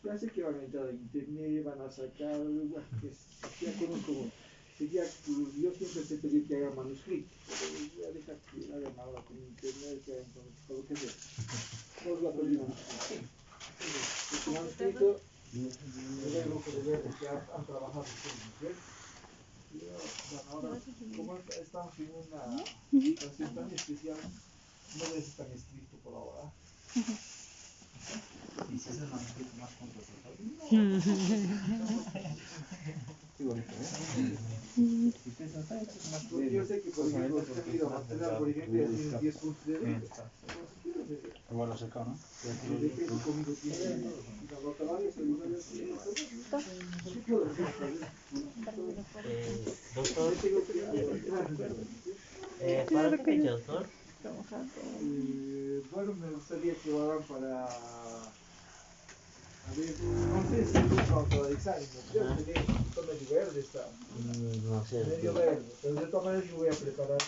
Ya sé que van a entrar a internet, van a sacar, bueno, ya conozco. Yo siempre te pedí que hagan manuscrito, pero voy a dejar que hagan ahora con internet, que hagan con lo que sea. No os va a pedir manuscrito. Este manuscrito, me da el lujo de ver que han trabajado ustedes, ¿cierto? Bueno, ahora, como estamos en una situación tan especial, no debe ser tan estricto por ahora. Y si es el manuscrito más juntos, Qué bonito, ¿eh? Porque yo sé que, por ejemplo, si han ido a Barcelona, por ejemplo, ya tienen 10 puntos de venta. igual lo secado, ¿no? Desde que su conmigo tiene una nota varias, alguna vez tiene una nota. Sí puedo hacer, Doctor, ¿para qué fecha, doctor? bueno, me gustaría que lo hagan para... A ver, no sé si es para el examen, creo que tiene un medio verde, está No sé. medio verde, pero de todas maneras yo voy a preparar